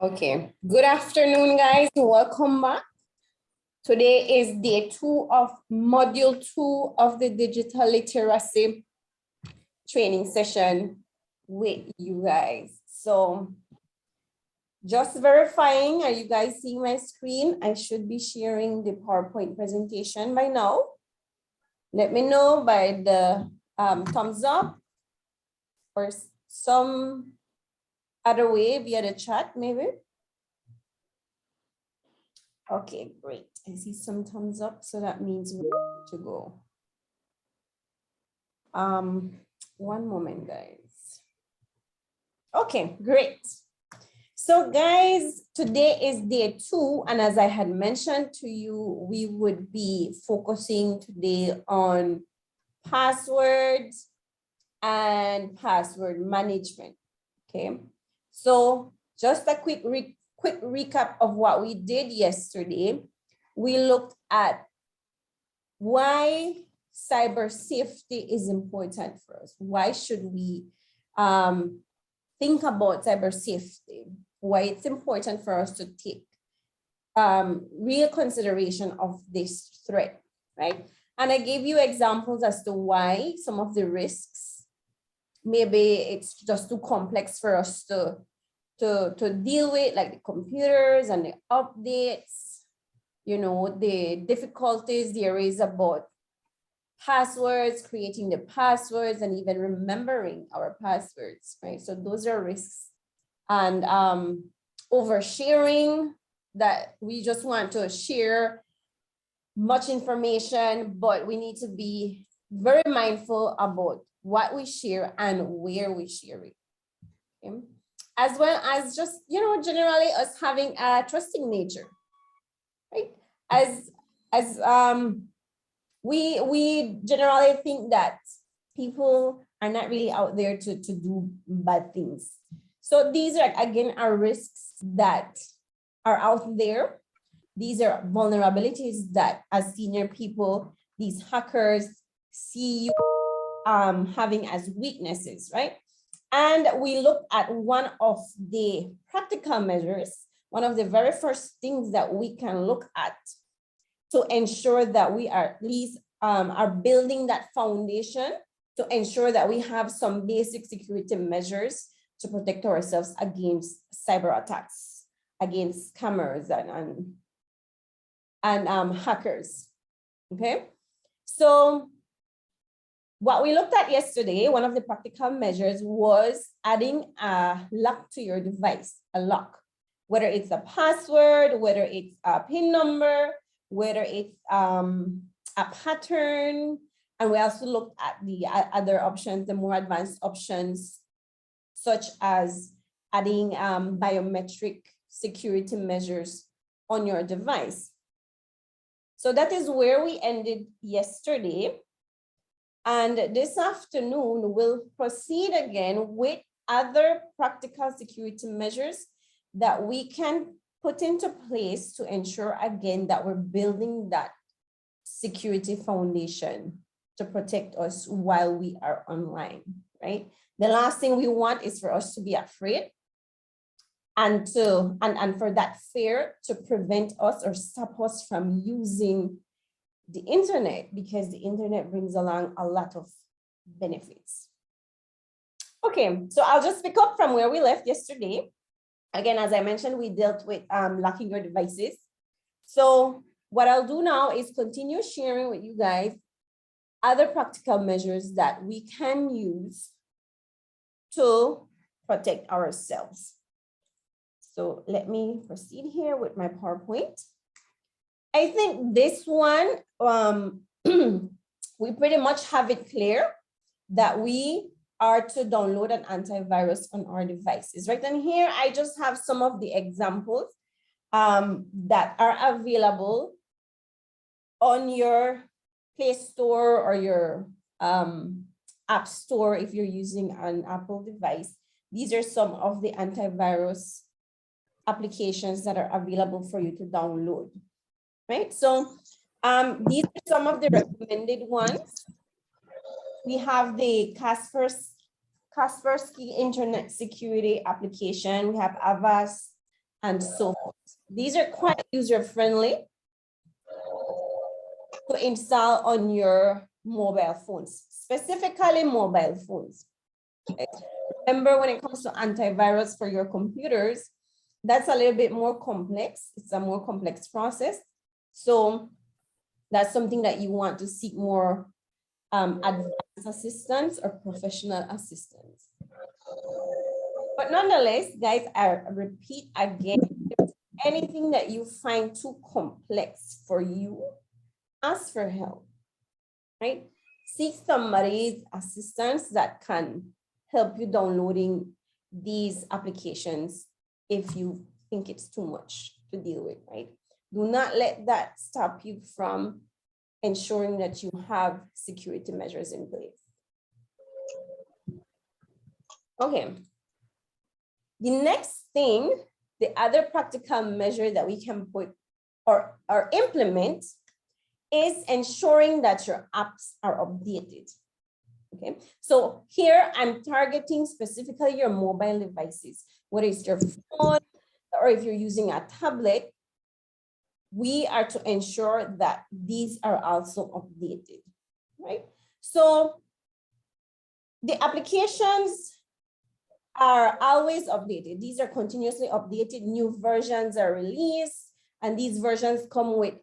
Okay, good afternoon, guys. Welcome back. Today is day 2 of module 2 of the digital literacy training session with you guys. So just verifying, are you guys seeing my screen? I should be sharing the PowerPoint presentation by now. Let me know by the thumbs up or some other way via the chat, maybe. Okay, great. I see some thumbs up, so that means we're ready to go. One moment, guys. Okay, great. So guys, today is day 2, and as I had mentioned to you, we would be focusing today on passwords and password management. Okay, so just a quick recap of what we did yesterday. We looked at why cyber safety is important for us. Why should we think about cyber safety? Why it's important for us to take real consideration of this threat, right? And I gave you examples as to why some of the risks, maybe it's just too complex for us to deal with, like the computers and the updates, you know, the difficulties there is about passwords, creating the passwords, and even remembering our passwords, right? So those are risks. And oversharing, that we just want to share much information, but we need to be very mindful about what we share and where we share it. Okay? As well as just, you know, generally us having a trusting nature, right? As we generally think that people are not really out there to do bad things. So these are, again, are risks that are out there. These are vulnerabilities that as senior people, these hackers see you having as weaknesses, right? And we look at one of the practical measures, one of the very first things that we can look at to ensure that we are at least are building that foundation, to ensure that we have some basic security measures to protect ourselves against cyber attacks, against scammers and hackers. Okay, so what we looked at yesterday, one of the practical measures was adding a lock to your device, a lock, whether it's a password, whether it's a PIN number, whether it's a pattern. And we also looked at the other options, the more advanced options, such as adding biometric security measures on your device. So that is where we ended yesterday. And this afternoon, we'll proceed again with other practical security measures that we can put into place to ensure, again, that we're building that security foundation to protect us while we are online, right? The last thing we want is for us to be afraid and for that fear to prevent us or stop us from using the internet, because the internet brings along a lot of benefits. Okay, so I'll just pick up from where we left yesterday. Again, as I mentioned, we dealt with locking your devices. So what I'll do now is continue sharing with you guys other practical measures that we can use to protect ourselves. So let me proceed here with my PowerPoint. I think this one, we pretty much have it clear that we are to download an antivirus on our devices, right? And here I just have some of the examples that are available on your Play Store or your App Store if you're using an Apple device. These are some of the antivirus applications that are available for you to download, right? So these are some of the recommended ones. We have the Kaspersky Kaspersky Internet Security application. We have Avast and so forth. These are quite user-friendly to install on your mobile phones, specifically mobile phones. Okay. Remember, when it comes to antivirus for your computers, that's a little bit more complex. It's a more complex process. So that's something that you want to seek more advanced assistance or professional assistance. But nonetheless, guys, I repeat again, anything that you find too complex for you, ask for help, right? Seek somebody's assistance that can help you downloading these applications if you think it's too much to deal with, right? Do not let that stop you from ensuring that you have security measures in place. Okay. The next thing, the other practical measure that we can put or implement is ensuring that your apps are updated. Okay, so here I'm targeting specifically your mobile devices, whether it's your phone or if you're using a tablet, we are to ensure that these are also updated, right? So the applications are always updated. These are continuously updated. New versions are released, and these versions come with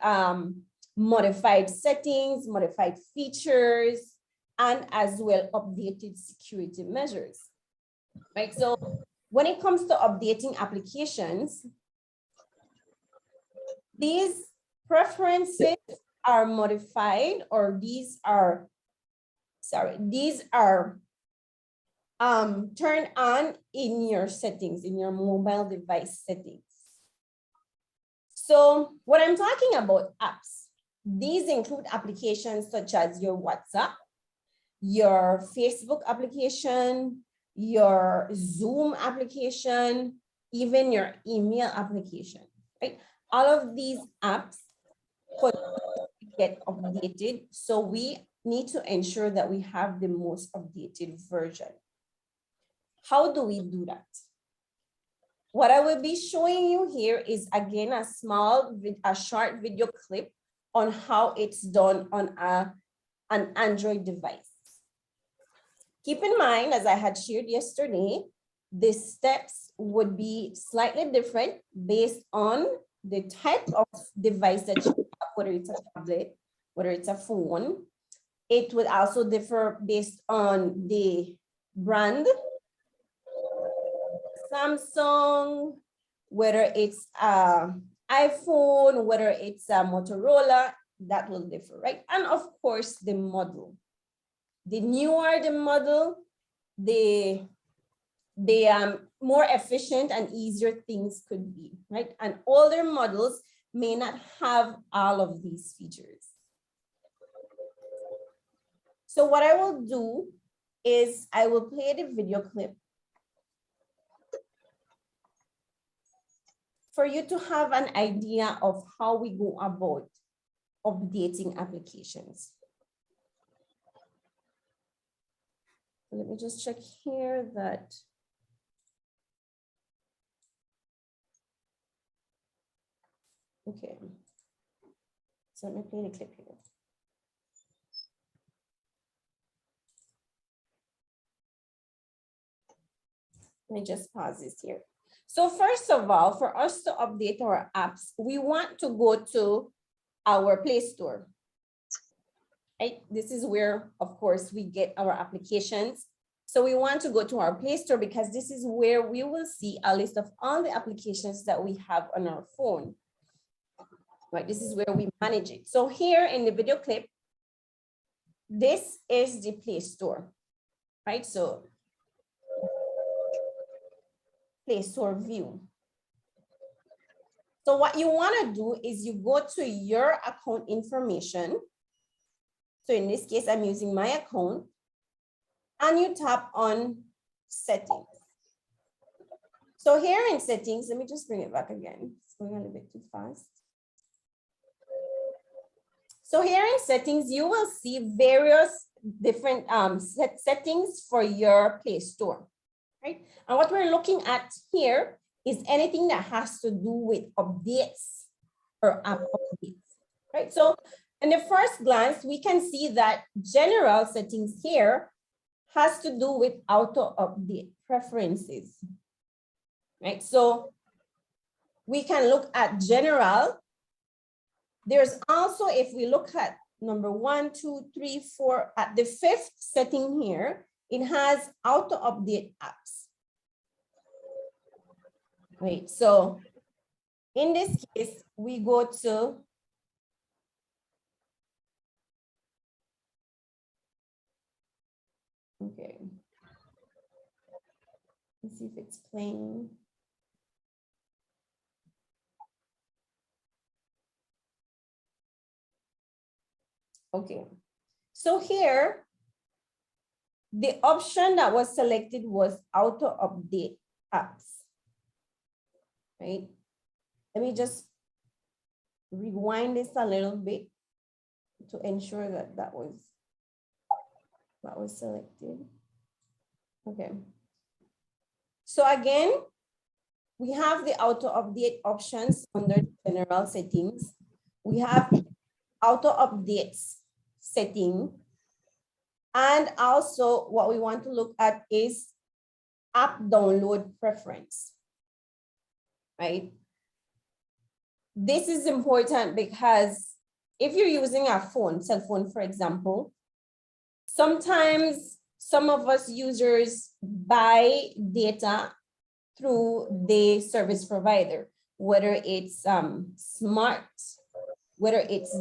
modified settings, modified features, and as well updated security measures, right? So when it comes to updating applications, these preferences are modified, or these are turned on in your settings, in your mobile device settings. So what I'm talking about apps, these include applications such as your WhatsApp, your Facebook application, your Zoom application, even your email application, right? All of these apps get updated. So we need to ensure that we have the most updated version. How do we do that? What I will be showing you here is, again, a short video clip on how it's done on an Android device. Keep in mind, as I had shared yesterday, the steps would be slightly different based on the type of device that you have, whether it's a tablet, whether it's a phone. It would also differ based on the brand, Samsung, whether it's iPhone, whether it's a Motorola, that will differ, right? And of course, the model. The newer the model, the more efficient and easier things could be, right? And older models may not have all of these features. So what I will do is I will play the video clip for you to have an idea of how we go about updating applications. Let me just check here that. Okay. So let me play the clip here. Let me just pause this here. So first of all, for us to update our apps, we want to go to our Play Store. Right? This is where, of course, we get our applications. So we want to go to our Play Store because this is where we will see a list of all the applications that we have on our phone. Right? This is where we manage it. So here in the video clip, this is the Play Store, right? So Play Store view. So what you want to do is you go to your account information. So in this case, I'm using my account, and you tap on settings. So here in settings, let me just bring it back again. It's going a little bit too fast. So here in settings, you will see various different settings for your Play Store, right? And what we're looking at here is anything that has to do with updates or app updates, right? So in the first glance, we can see that general settings here has to do with auto update preferences, right? So we can look at general. There's also, if we look at number 1, 2, 3, 4, at the 5th setting here, it has auto update apps. Right, so in this case, we go to okay. Let's see if it's playing. Okay, so here, the option that was selected was auto update apps, right? Let me just rewind this a little bit to ensure that that was selected. Okay. So again, we have the auto update options under general settings. We have auto updates setting. And also what we want to look at is app download preference, right? This is important because if you're using a cell phone, for example, sometimes some of us users buy data through the service provider, whether it's smart, whether it's,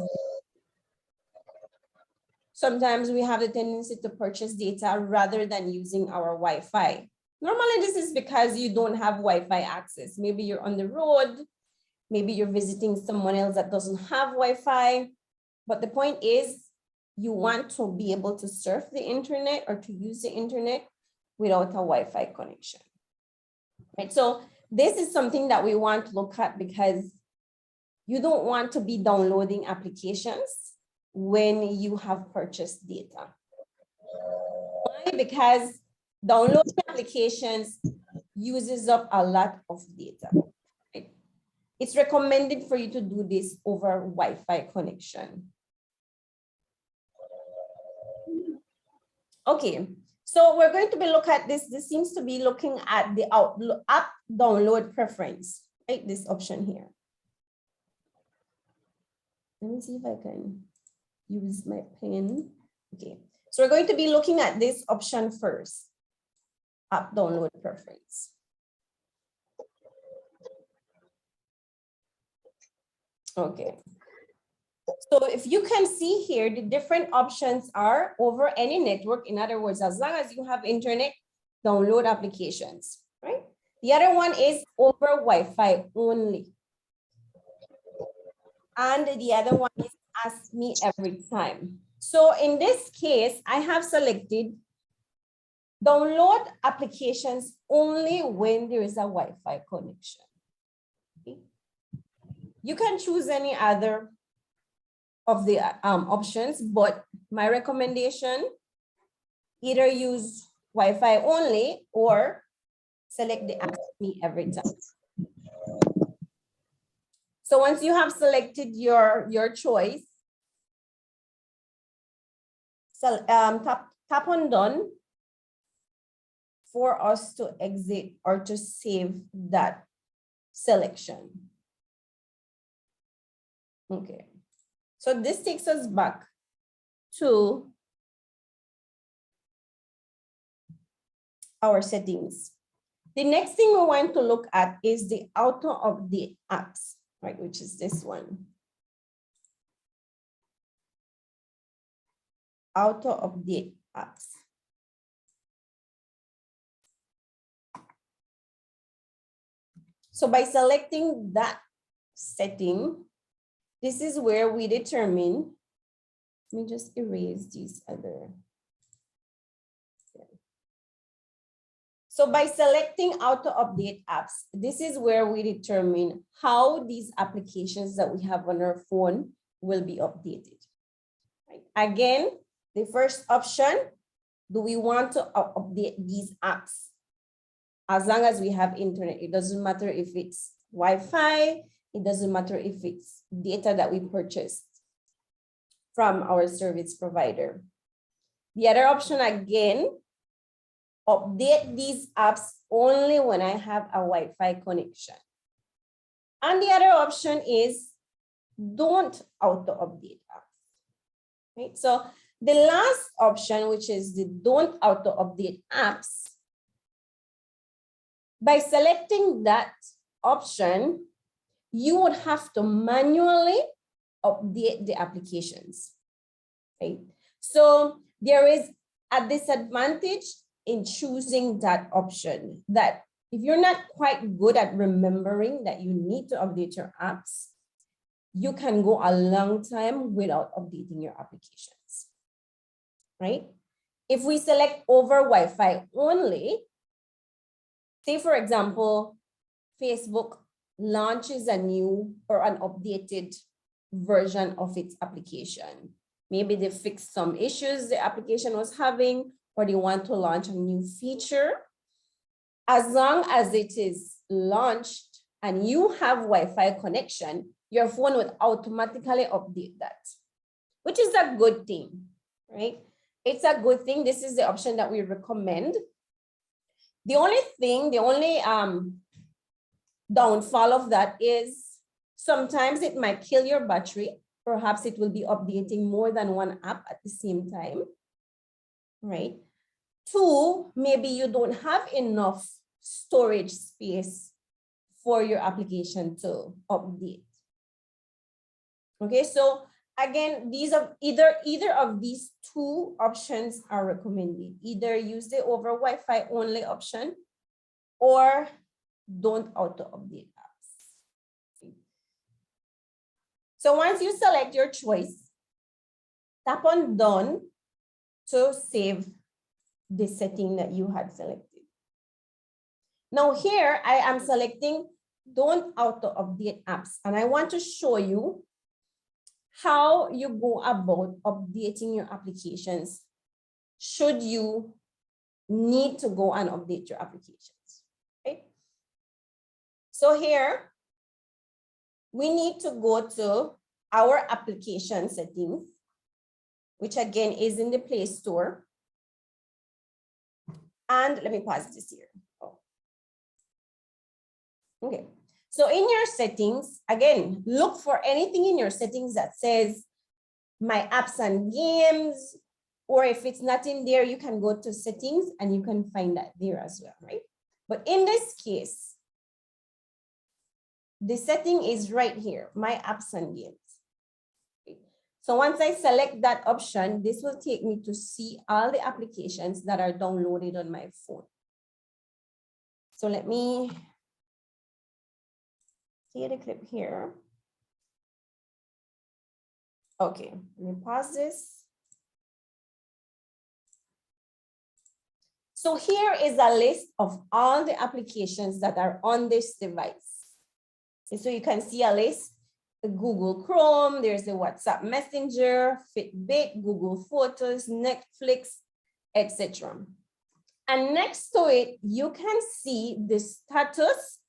sometimes we have the tendency to purchase data rather than using our Wi-Fi. Normally, this is because you don't have Wi-Fi access. Maybe you're on the road, maybe you're visiting someone else that doesn't have Wi-Fi. But the point is, you want to be able to surf the internet or to use the internet without a Wi-Fi connection. Right? So this is something that we want to look at because you don't want to be downloading applications when you have purchased data. Why? Because downloading applications uses up a lot of data. Right? It's recommended for you to do this over Wi-Fi connection. Okay, so we're going to be looking at this. This seems to be looking at the app download preference, right? This option here. Let me see if I can use my pen. Okay, so we're going to be looking at this option first, app download preference. Okay. So if you can see here, the different options are over any network. In other words, as long as you have internet, download applications, right? The other one is over Wi-Fi only. And the other one is ask me every time. So in this case, I have selected download applications only when there is a Wi-Fi connection. Okay. You can choose any other of the options, but my recommendation, either use Wi-Fi only or select the ask me every time. So once you have selected your choice, so tap on done for us to exit or to save that selection. Okay. So this takes us back to our settings. The next thing we want to look at is the auto update apps, right? Which is this one. Auto update apps. So by selecting that setting, this is where we determine, let me just erase these other. So by selecting auto update apps, this is where we determine how these applications that we have on our phone will be updated. Right? Again, the first option, do we want to update these apps? As long as we have internet, it doesn't matter if it's Wi-Fi, it doesn't matter if it's data that we purchased from our service provider. The other option, again, update these apps only when I have a Wi-Fi connection. And the other option is don't auto-update apps. Right? So the last option, which is the don't auto-update apps, by selecting that option, you would have to manually update the applications. Right? So there is a disadvantage in choosing that option, that if you're not quite good at remembering that you need to update your apps, you can go a long time without updating your applications, right? If we select over Wi-Fi only, say for example, Facebook launches a new or an updated version of its application. Maybe they fixed some issues the application was having, or they want to launch a new feature. As long as it is launched and you have Wi-Fi connection, your phone would automatically update that, which is a good thing, right? It's a good thing. This is the option that we recommend. The only thing, the only downfall of that is sometimes it might kill your battery. Perhaps it will be updating more than one app at the same time, right? Two, maybe you don't have enough storage space for your application to update. Okay, so again, these are either of these two options are recommended. Either use the over Wi-Fi only option or don't auto-update apps. So once you select your choice, tap on done to save the setting that you had selected. Now here I am selecting don't auto-update apps, and I want to show you how you go about updating your applications should you need to go and update your applications. Okay? So here, we need to go to our application settings, which again is in the Play Store. And let me pause this here. Oh. Okay. So in your settings, again, look for anything in your settings that says my apps and games, or if it's not in there, you can go to settings and you can find that there as well, right? But in this case, the setting is right here, my apps and games. So once I select that option, this will take me to see all the applications that are downloaded on my phone. So let me see the clip here. Okay, let me pause this. So here is a list of all the applications that are on this device. So you can see a list, the Google Chrome, there's the WhatsApp Messenger, Fitbit, Google Photos, Netflix, etc. And next to it, you can see the status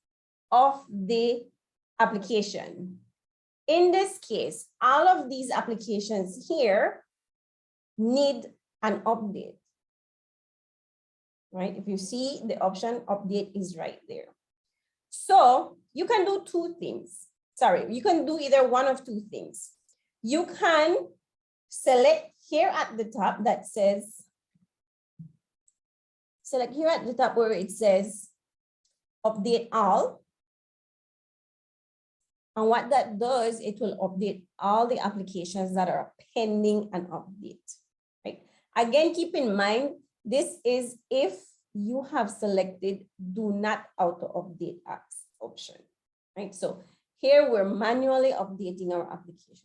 of the application. In this case, all of these applications here need an update, right? If you see the option update is right there. So you can do two things. Sorry, you can do either one of two things. You can select here at the top that says, select here at the top where it says update all. And what that does, it will update all the applications that are pending an update, right? Again, keep in mind, this is if you have selected do not auto-update apps option, right? So here we're manually updating our applications.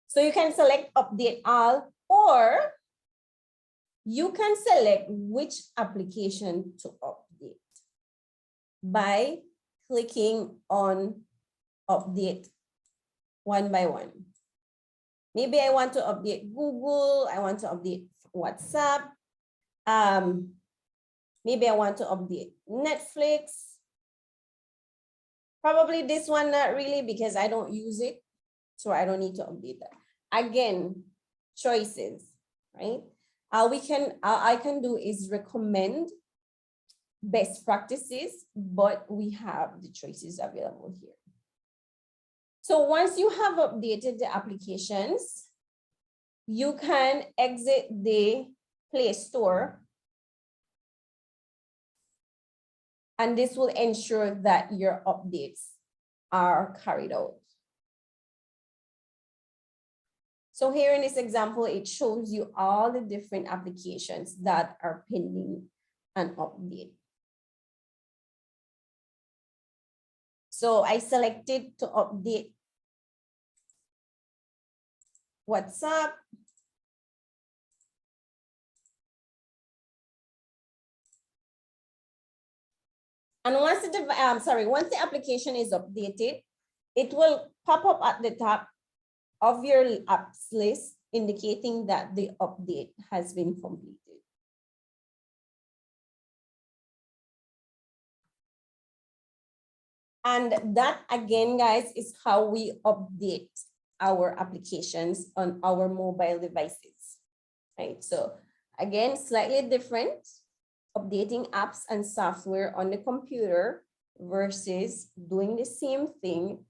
So you can select update all, or you can select which application to update by clicking on update one by one. Maybe I want to update Google, I want to update WhatsApp. Maybe I want to update Netflix. Probably this one, not really, because I don't use it. So I don't need to update that. Again, choices, right? I can do is recommend best practices, but we have the choices available here. So once you have updated the applications, you can exit the Play Store. And this will ensure that your updates are carried out. So here in this example, it shows you all the different applications that are pending an update. So I selected to update WhatsApp. And once once the application is updated, it will pop up at the top of your apps list, indicating that the update has been completed. And that, again, guys, is how we update our applications on our mobile devices, right? So again, slightly different, updating apps and software on the computer versus doing the same thing,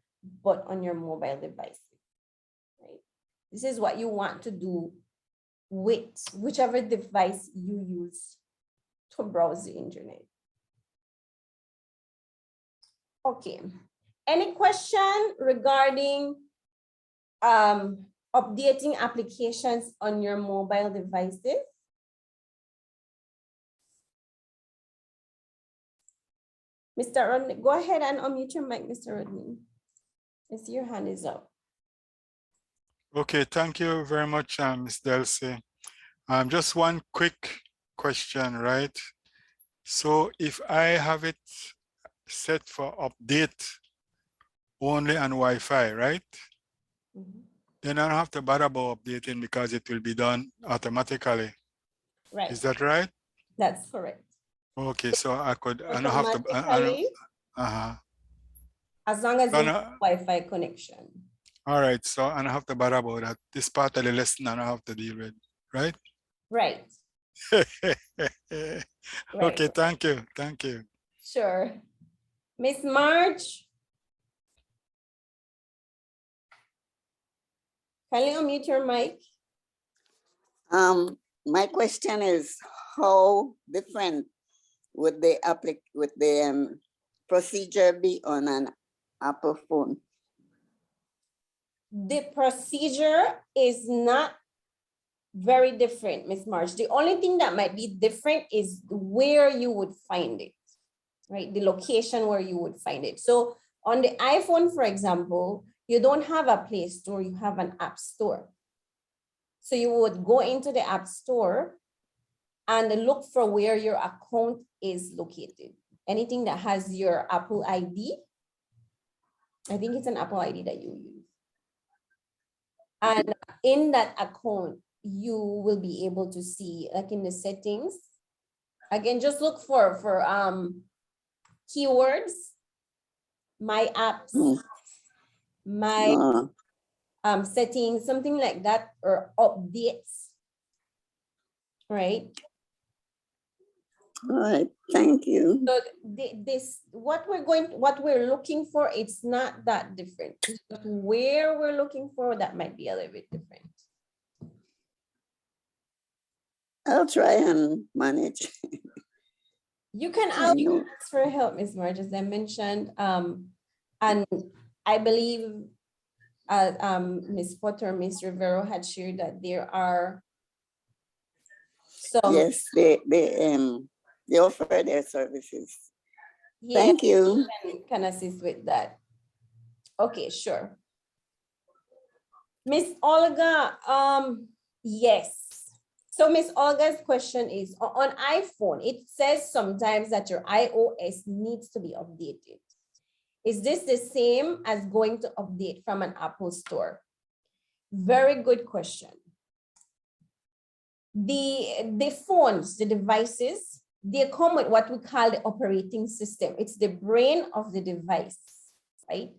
but on your mobile device. Right? This is what you want to do with whichever device you use to browse the internet. Okay, any question regarding updating applications on your mobile devices? Mr. Rodney, go ahead and unmute your mic, Mr. Rodney. I see your hand is up. Okay, thank you very much, Ms. Delcy. Just one quick question, right? So if I have it set for update only on Wi-Fi, right? Mm-hmm. Then I don't have to bother about updating because it will be done automatically. Right. Is that right? That's correct. Okay, so I could, I don't have to, as long as you have Wi-Fi connection. All right, so I don't have to bother about that. This part of the lesson I don't have to deal with, right? Right. Okay, thank you, thank you. Sure. Miss Marge, can you unmute your mic? My question is, how different would the procedure be on an Apple phone? The procedure is not very different, Miss March. The only thing that might be different is where you would find it, right? The location where you would find it. So on the iPhone, for example, you don't have a Play Store, you have an App Store. So you would go into the App Store and look for where your account is located. Anything that has your Apple ID, I think it's an Apple ID that you use. And in that account, you will be able to see, like in the settings, again, just look for keywords, my apps, my settings, something like that, or updates, right? All right, thank you. So what we're looking for, it's not that different. But where we're looking for, that might be a little bit different. I'll try and manage. You can ask for help, Ms. Marge, as I mentioned, and I believe Ms. Potter, Ms. Rivero had shared that there are some. Yes, they offer their services. Yeah, thank you. Can assist with that. Okay, sure. Miss Olga, yes. So Miss Olga's question is, on iPhone, it says sometimes that your iOS needs to be updated. Is this the same as going to update from an Apple store? Very good question. The phones, the devices, they come with what we call the operating system. It's the brain of the device, right?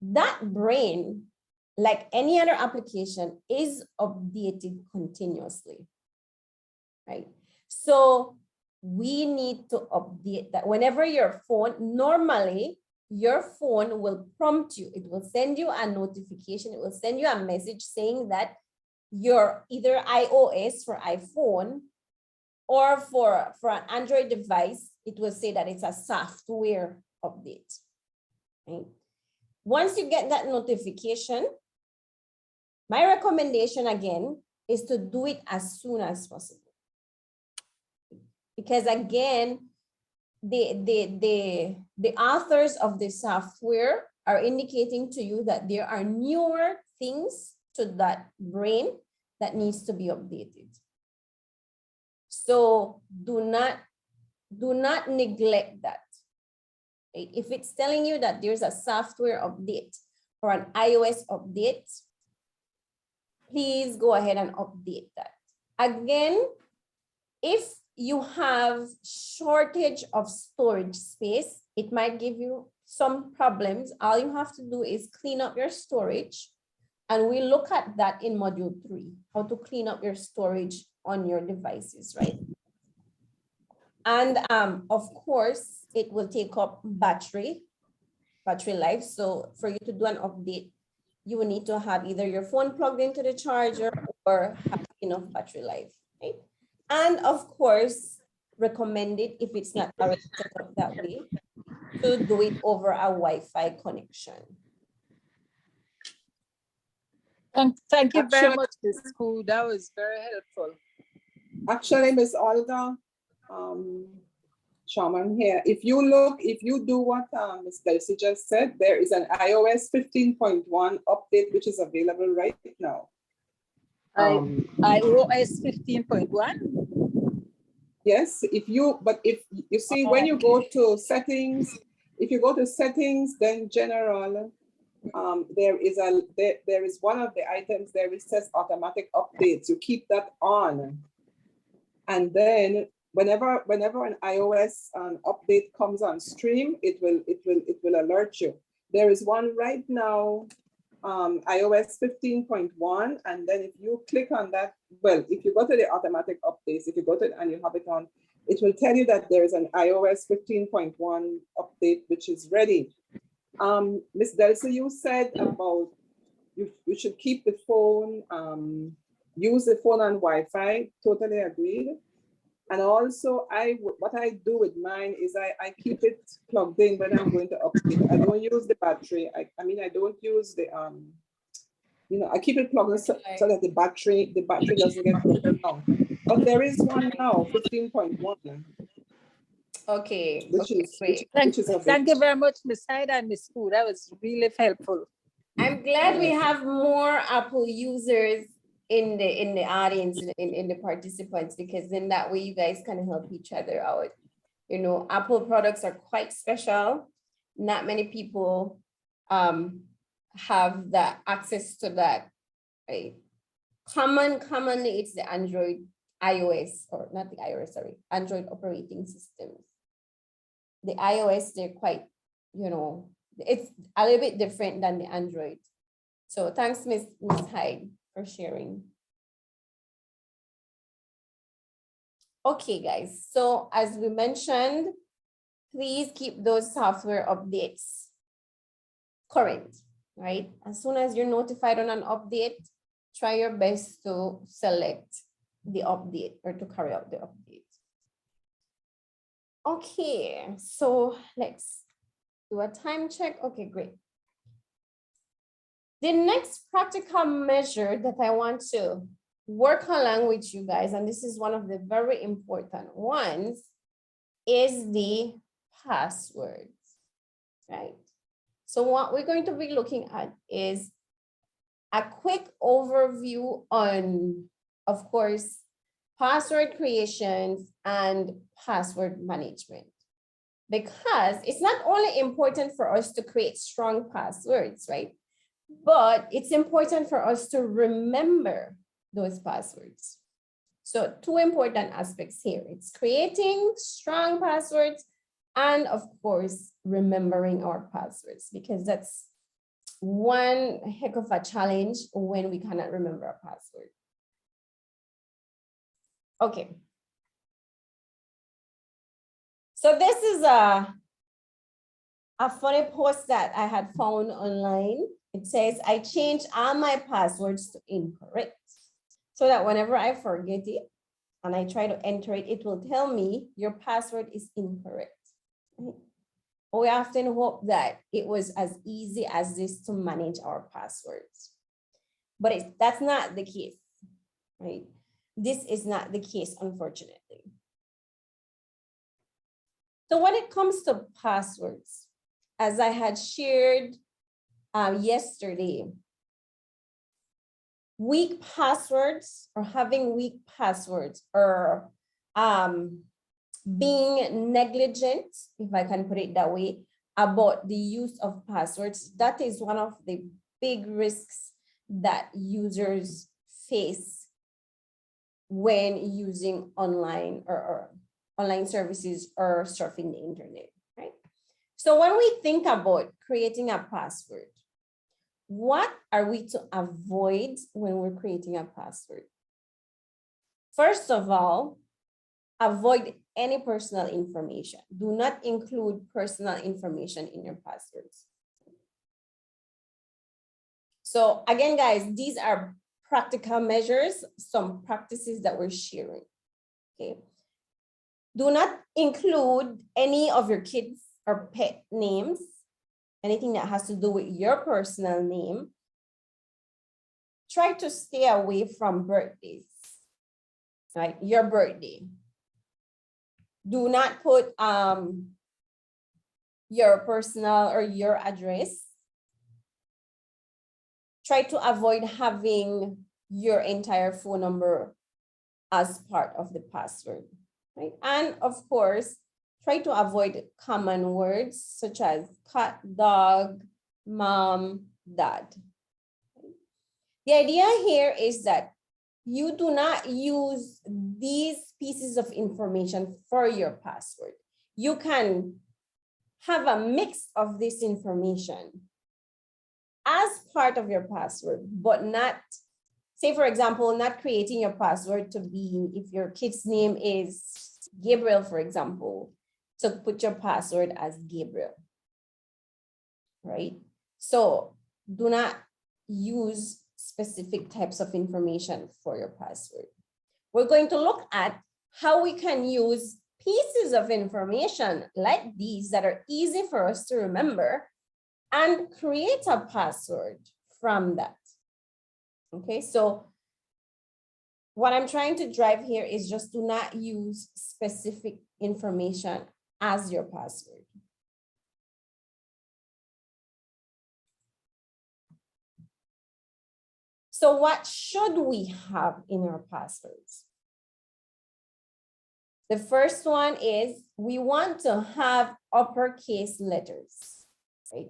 That brain, like any other application, is updated continuously, right? So we need to update that. Whenever your phone, normally your phone will prompt you. It will send you a notification. It will send you a message saying that you're either iOS for iPhone or for an Android device, it will say that it's a software update, right? Once you get that notification, my recommendation again is to do it as soon as possible. Because again, the authors of the software are indicating to you that there are newer things to that brain that needs to be updated. So do not neglect that. Right? If it's telling you that there's a software update or an iOS update, please go ahead and update that. Again, if you have shortage of storage space, it might give you some problems. All you have to do is clean up your storage. And we look at that in module 3, how to clean up your storage on your devices, right? And of course, it will take up battery life. So for you to do an update, you will need to have either your phone plugged into the charger or have enough battery life, right? And of course, recommended, if it's not already set up that way, to do it over a Wi-Fi connection. Thank you very much, Ms. Koo. That was very helpful. Actually, Ms. Olga, Shaman here, if you do what Ms. Delsey just said, there is an iOS 15.1 update which is available right now. iOS 15.1? Yes, if you see, when you go to settings, if you go to settings, then general, there is one of the items there which says automatic updates. You keep that on, and then whenever an iOS update comes on stream, it will alert you. There is one right now, iOS 15.1, and then if you click on that, well, if you go to the automatic updates, if you go to it and you have it on, it will tell you that there is an iOS 15.1 update which is ready. Ms. Delsey, you said about you should keep the phone, use the phone on Wi-Fi. Totally agreed. And also, what I do with mine is I keep it plugged in when I'm going to update. I don't use the battery. I mean, I don't use the I keep it plugged in so that the battery doesn't get broken down. But there is one now, 15.1. Okay. Which is Thank you very much, Ms. Hyde and Ms. Koo. That was really helpful. I'm glad we have more Apple users in the audience, in the participants, because then that way you guys can help each other out. You know, Apple products are quite special. Not many people have that access to that, right? Commonly it's the Android, iOS, or not the iOS, sorry, Android operating systems. The iOS, they're quite, it's a little bit different than the Android. So thanks, Ms. Hyde, for sharing. Okay, guys. So as we mentioned, please keep those software updates current, right? As soon as you're notified on an update, try your best to select the update or to carry out the update. Okay, so let's do a time check. Okay, great. The next practical measure that I want to work along with you guys, and this is one of the very important ones, is the passwords, right? So what we're going to be looking at is a quick overview on, of course, password creations and password management. Because it's not only important for us to create strong passwords, right? but it's important for us to remember those passwords. So two important aspects here. It's creating strong passwords and of course, remembering our passwords, because that's one heck of a challenge when we cannot remember our password. Okay. So this is a funny post that I had found online. It says, I changed all my passwords to incorrect, so that whenever I forget it and I try to enter it, it will tell me your password is incorrect. We often hope that it was as easy as this to manage our passwords, but that's not the case, right? This is not the case, unfortunately. So when it comes to passwords, as I had shared yesterday, weak passwords or having weak passwords or being negligent, if I can put it that way, about the use of passwords, that is one of the big risks that users face when using online or online services or surfing the internet, right? So when we think about creating a password, what are we to avoid when we're creating a password? First of all, avoid any personal information. Do not include personal information in your passwords. So again, guys, these are practical measures, some practices that we're sharing, okay? Do not include any of your kids or pet names, anything that has to do with your personal name. Try to stay away from birthdays, right? Your birthday. Do not put your personal or your address. Try to avoid having your entire phone number as part of the password, right? And of course, try to avoid common words such as cat, dog, mom, dad. The idea here is that you do not use these pieces of information for your password. You can have a mix of this information as part of your password, but not, say for example, not creating your password to be, if your kid's name is Gabriel, for example, so put your password as Gabriel, right? So do not use specific types of information for your password. We're going to look at how we can use pieces of information like these that are easy for us to remember and create a password from that. Okay, so what I'm trying to drive here is just do not use specific information as your password. So what should we have in our passwords? The first one is we want to have uppercase letters, right?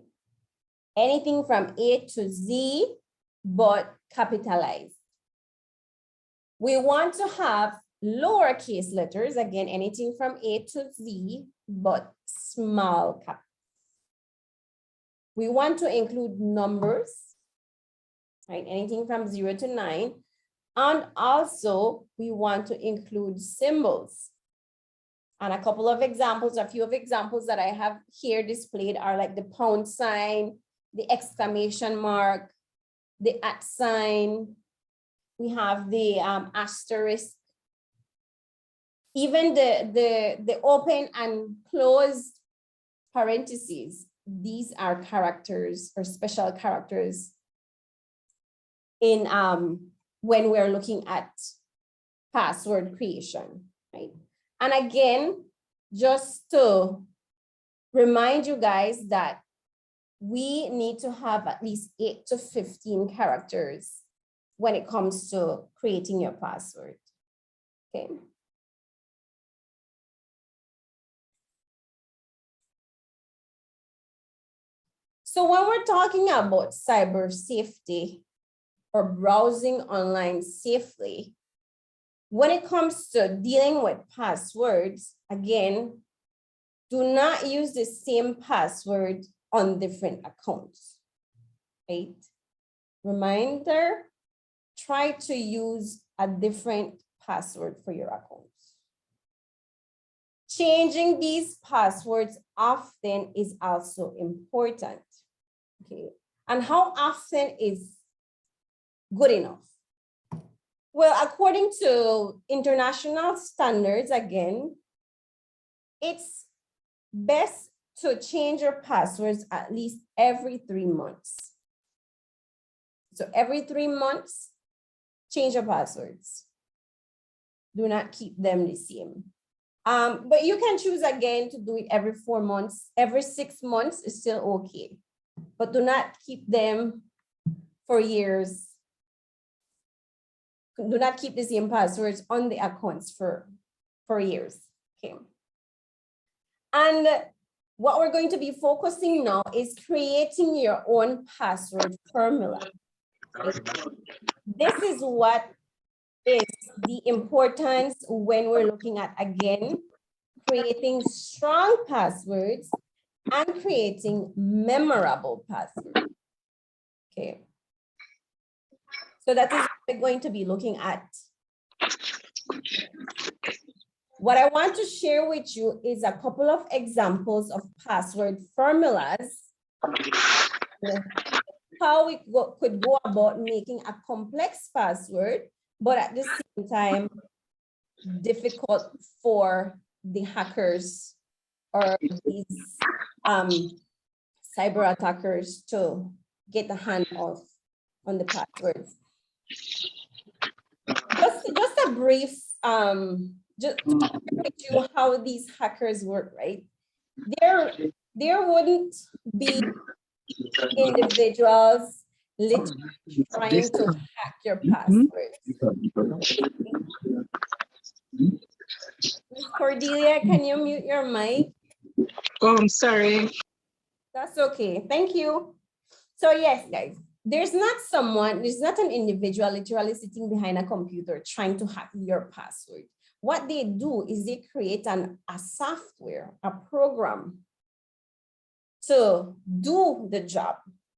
Anything from A to Z, but capitalized. We want to have lowercase letters, again, anything from A to Z, but small cap. We want to include numbers, right? Anything from 0 to 9. And also we want to include symbols. And a couple of examples, a few of examples that I have here displayed are like the pound sign, the exclamation mark, the @ sign. We have the asterisk. Even the open and closed parentheses. These are characters or special characters in when we're looking at password creation, right? And again, just to remind you guys that we need to have at least 8 to 15 characters when it comes to creating your password, okay? So when we're talking about cyber safety or browsing online safely, when it comes to dealing with passwords, again, do not use the same password on different accounts, right? Reminder, try to use a different password for your accounts. Changing these passwords often is also important, okay? And how often is good enough? Well, according to international standards, again, it's best to change your passwords at least every 3 months. So every 3 months, change your passwords. Do not keep them the same. But you can choose again to do it every 4 months. Every 6 months is still okay. But do not keep them for years. Do not keep the same passwords on the accounts for years, okay? And what we're going to be focusing now is creating your own password formula. This is what is the importance when we're looking at, again, creating strong passwords and creating memorable passwords, okay? So that is what we're going to be looking at. What I want to share with you is a couple of examples of password formulas, how we could go about making a complex password, but at the same time, difficult for the hackers or these cyber attackers to get the hand off on the passwords. Just a brief, just to show you how these hackers work, right? There wouldn't be individuals literally trying to hack your password. Ms. Cordelia, can you mute your mic? Oh, I'm sorry. That's okay. Thank you. So yes, guys, there's not an individual literally sitting behind a computer trying to hack your password. What they do is they create a software, a program to do the job,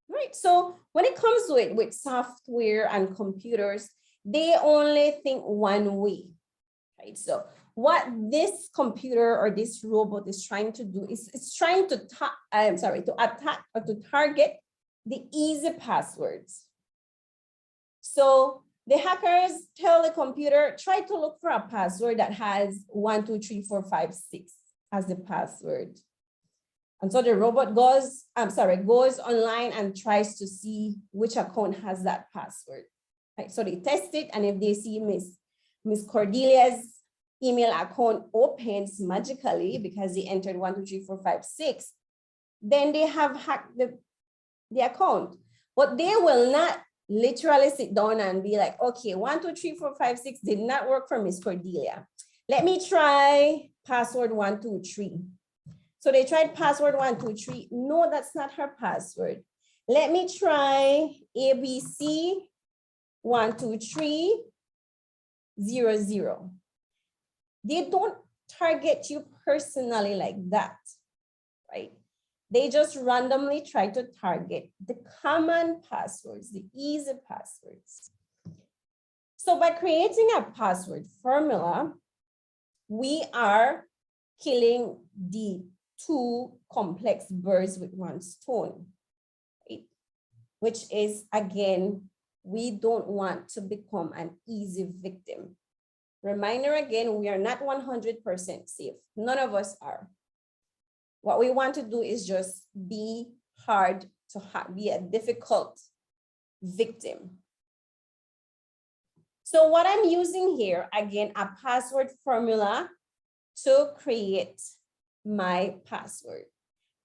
right? So when it comes to it with software and computers, they only think one way, right? So what this computer or this robot is trying to do is it's trying to attack or to target the easy passwords. So the hackers tell the computer, try to look for a password that has 1, 2, 3, 4, 5, 6 as the password. And so the robot goes online and tries to see which account has that password. Right? So they test it, and if they see Miss Cordelia's email account opens magically because they entered 1, 2, 3, 4, 5, 6, then they have hacked the account. But they will not literally sit down and be like, okay, 1, 2, 3, 4, 5, 6 did not work for Miss Cordelia. Let me try password 1, 2, 3. So they tried password 1, 2, 3. No, that's not her password. Let me try ABC 1, 2, 3, 0, 0. They don't target you personally like that, right? They just randomly try to target the common passwords, the easy passwords. So by creating a password formula, we are killing the 2 complex birds with 1 stone, right? Which is, again, we don't want to become an easy victim. Reminder again, we are not 100% safe. None of us are. What we want to do is just be hard to be a difficult victim. So what I'm using here, again, a password formula to create my password.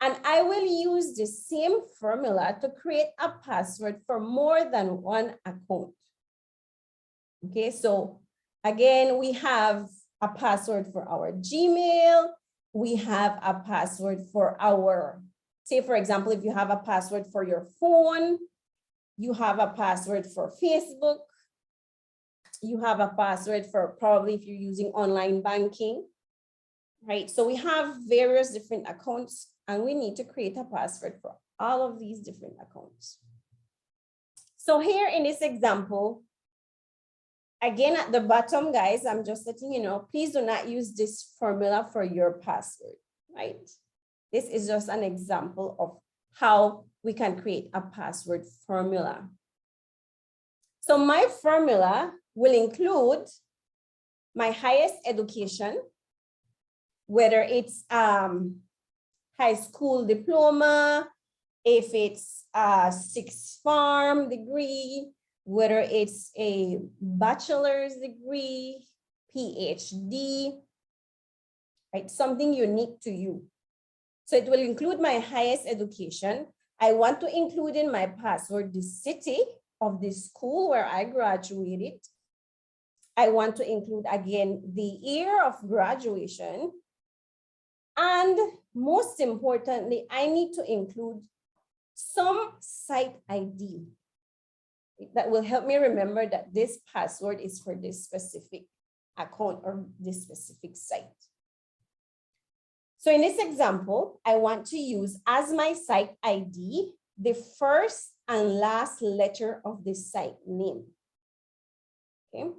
And I will use the same formula to create a password for more than 1 account. Okay, so again, we have a password for our Gmail. We have a password for our Say, for example, if you have a password for your phone, you have a password for Facebook, you have a password for probably if you're using online banking, right? So we have various different accounts and we need to create a password for all of these different accounts. So here in this example, again, at the bottom, guys, I'm just letting you know, please do not use this formula for your password, right? This is just an example of how we can create a password formula. So my formula will include my highest education, whether it's high school diploma, if it's a sixth form degree, whether it's a bachelor's degree, PhD, right? Something unique to you. So it will include my highest education. I want to include in my password the city of the school where I graduated. I want to include again the year of graduation. And most importantly, I need to include some site ID that will help me remember that this password is for this specific account or this specific site. So in this example, I want to use as my site ID, the first and last letter of the site name. Okay.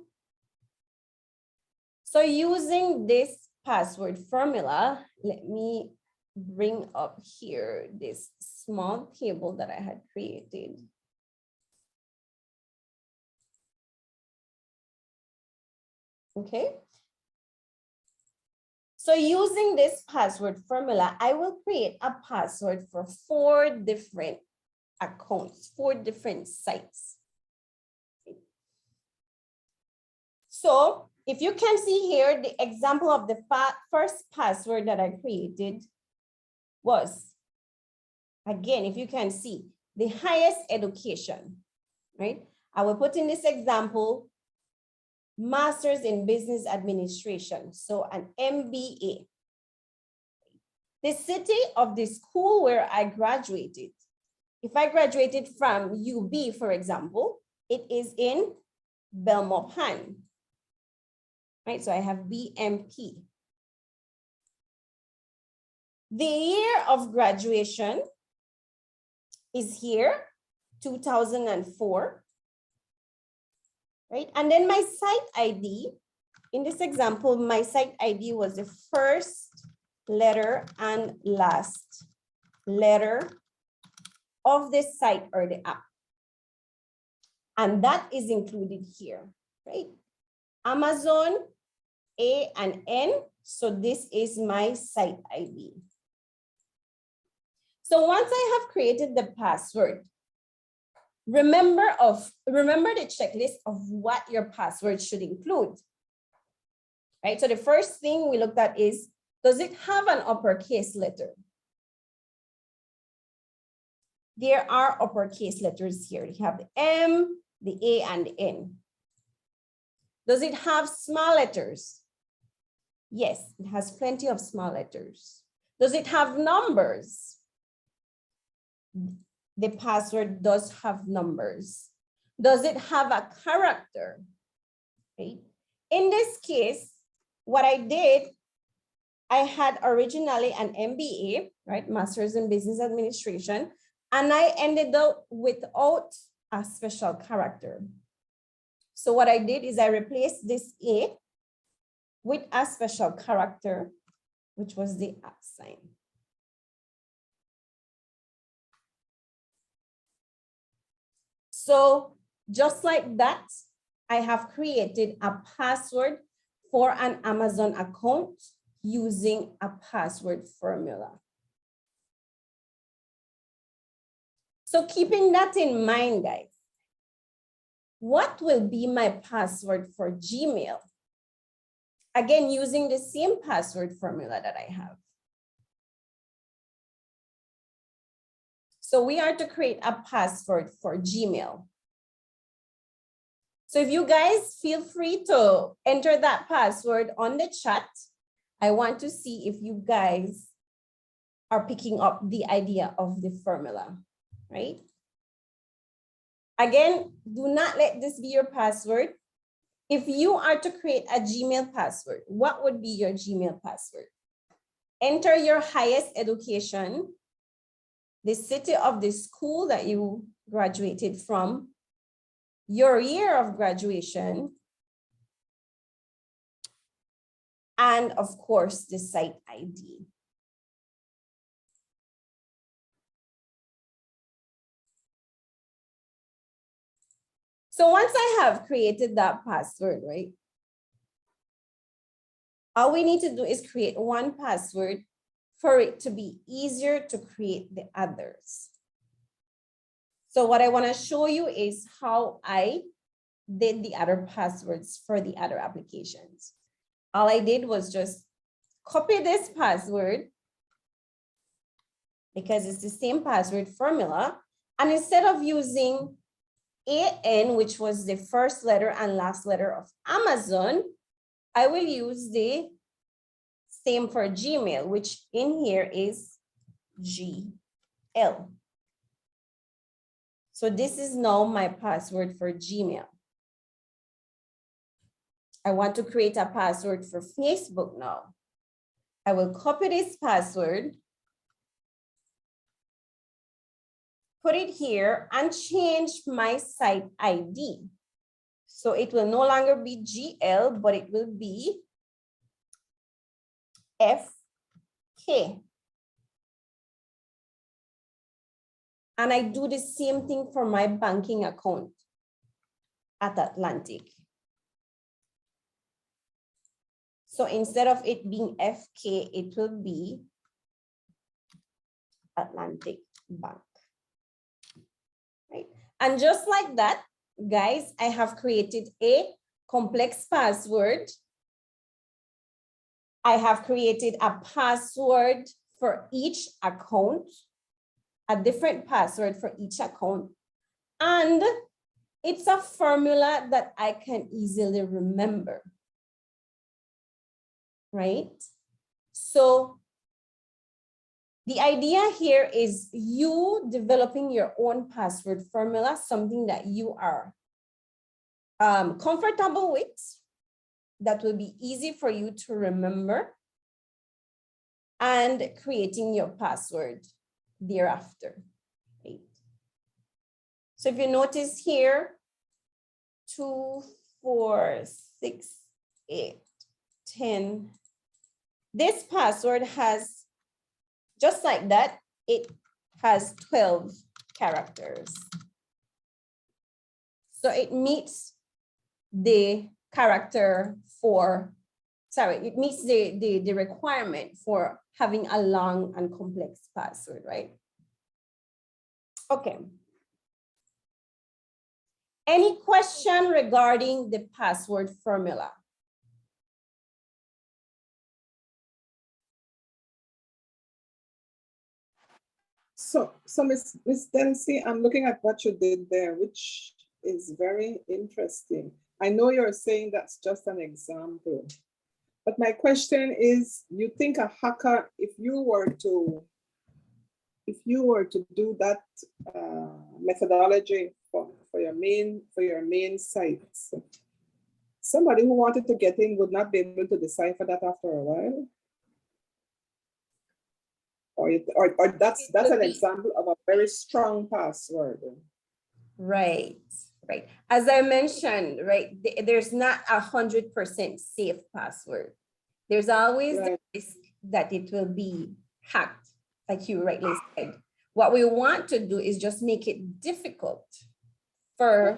So using this password formula, let me bring up here this small table that I had created. Okay. So using this password formula, I will create a password for 4 different accounts, 4 different sites. So if you can see here, the example of the first password that I created was, again, if you can see, the highest education, right? I will put in this example, Master's in Business Administration, so an MBA. The city of the school where I graduated. If I graduated from UB, for example, it is in Belmopan, right? So I have BMP. The year of graduation is here, 2004. Right? And then my site ID, in this example, my site ID was the first letter and last letter of the site or the app. And that is included here, right? Amazon, A and N. So this is my site ID. So once I have created the password, remember the checklist of what your password should include, right? So the first thing we looked at is, does it have an uppercase letter? There are uppercase letters here. You have the M, the A, and the N. Does it have small letters? Yes, it has plenty of small letters. Does it have numbers? The password does have numbers. Does it have a character? Right? In this case, what I did, I had originally an MBA, right? Master's in Business Administration, and I ended up without a special character. So what I did is I replaced this A with a special character, which was the @ sign. So just like that, I have created a password for an Amazon account using a password formula. So keeping that in mind, guys, what will be my password for Gmail? Again, using the same password formula that I have. So we are to create a password for Gmail. So if you guys feel free to enter that password on the chat, I want to see if you guys are picking up the idea of the formula, right? Again, do not let this be your password. If you are to create a Gmail password, what would be your Gmail password? Enter your highest education, the city of the school that you graduated from, your year of graduation, and of course, the site ID. So once I have created that password, right? All we need to do is create one password for it to be easier to create the others. So what I want to show you is how I did the other passwords for the other applications. All I did was just copy this password because it's the same password formula. And instead of using AN, which was the first letter and last letter of Amazon, I will use the same for Gmail, which in here is GL. So this is now my password for Gmail. I want to create a password for Facebook now. I will copy this password, put it here, and change my site ID. So it will no longer be GL, but it will be FK. And I do the same thing for my banking account at Atlantic. So instead of it being FK, it will be Atlantic Bank. Right? And just like that, guys, I have created a complex password. I have created a password for each account, a different password for each account. And it's a formula that I can easily remember. Right? So the idea here is you developing your own password formula, something that you are comfortable with, that will be easy for you to remember, and creating your password thereafter. Right? So if you notice here, 2, 4, 6, 8, 10. This password has, just like that, it has 12 characters. So it meets the character for, sorry, it meets the requirement for having a long and complex password, right? Okay. Any question regarding the password formula? So Miss Dempsey, I'm looking at what you did there, which is very interesting. I know you're saying that's just an example, but my question is, you think a hacker, if you were to do that methodology for your main sites, somebody who wanted to get in would not be able to decipher that after a while? Or that's an example of a very strong password. Right, right. As I mentioned, right, there's not 100% safe password. There's always the risk that it will be hacked, like you rightly said. What we want to do is just make it difficult for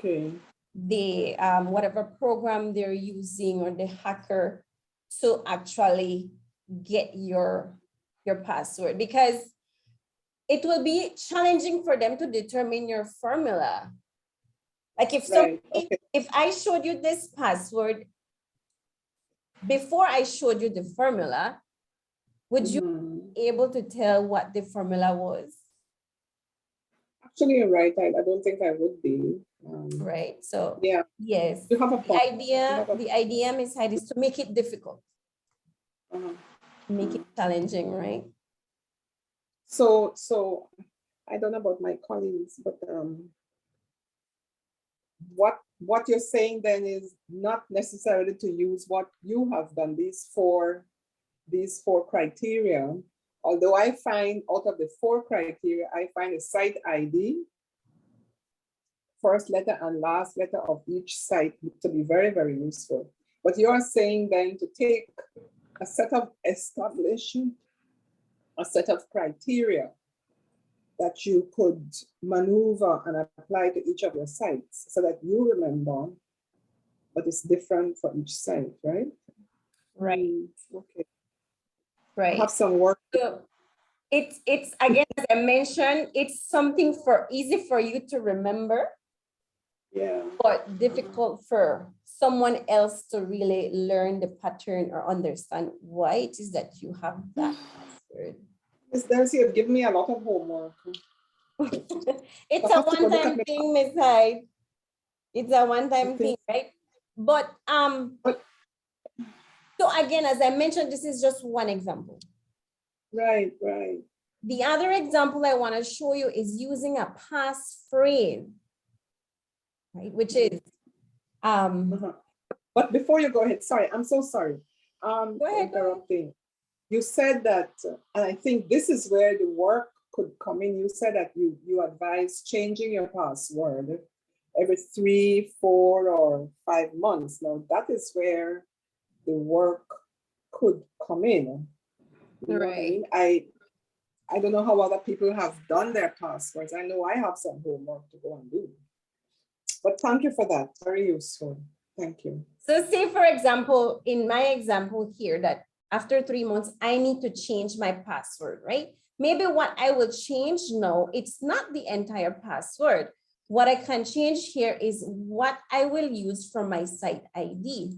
the whatever program they're using or the hacker to actually get your password, because it will be challenging for them to determine your formula. Like if if I showed you this password before I showed you the formula, would you be able to tell what the formula was? Actually, you're right. I don't think I would be. Right. So yeah. Yes. You have a point. The idea, Ms. Heidi, is to make it difficult. Make it challenging, right? So I don't know about my colleagues, but what you're saying then is not necessarily to use what you have done, these four criteria. Although I find out of the 4 criteria, I find a site ID, first letter and last letter of each site to be very, very useful. But you're saying then to take a set of a set of criteria that you could maneuver and apply to each of your sites so that you remember, but it's different for each site, right? Right. Okay. I Right. have some work. So it's again, as I mentioned, it's something easy for you to remember, Yeah. but difficult for someone else to really learn the pattern or understand why it is that you have that password. Miss Darcy, you've given me a lot of homework. It's I'll a have to go look one-time at my- thing, Miss Hyde. It's a one-time Okay. thing, right? But so again, as I mentioned, this is just one example. Right, right. The other example I want to show you is using a passphrase, right? Which is Uh-huh. But before you go ahead, sorry, I'm so sorry. Go ahead, for go ahead. interrupting. You said that, and I think this is where the work could come in. You said that you advise changing your password every 3, 4, or 5 months. Now that is where the work could come in. You know what I mean? I don't know how other people have done their passwords. I know I have some homework to go and do. But thank you for that. Very useful. Thank you. So say, for example, in my example here, that after 3 months, I need to change my password, right? Maybe what I will change now, it's not the entire password. What I can change here is what I will use for my site ID.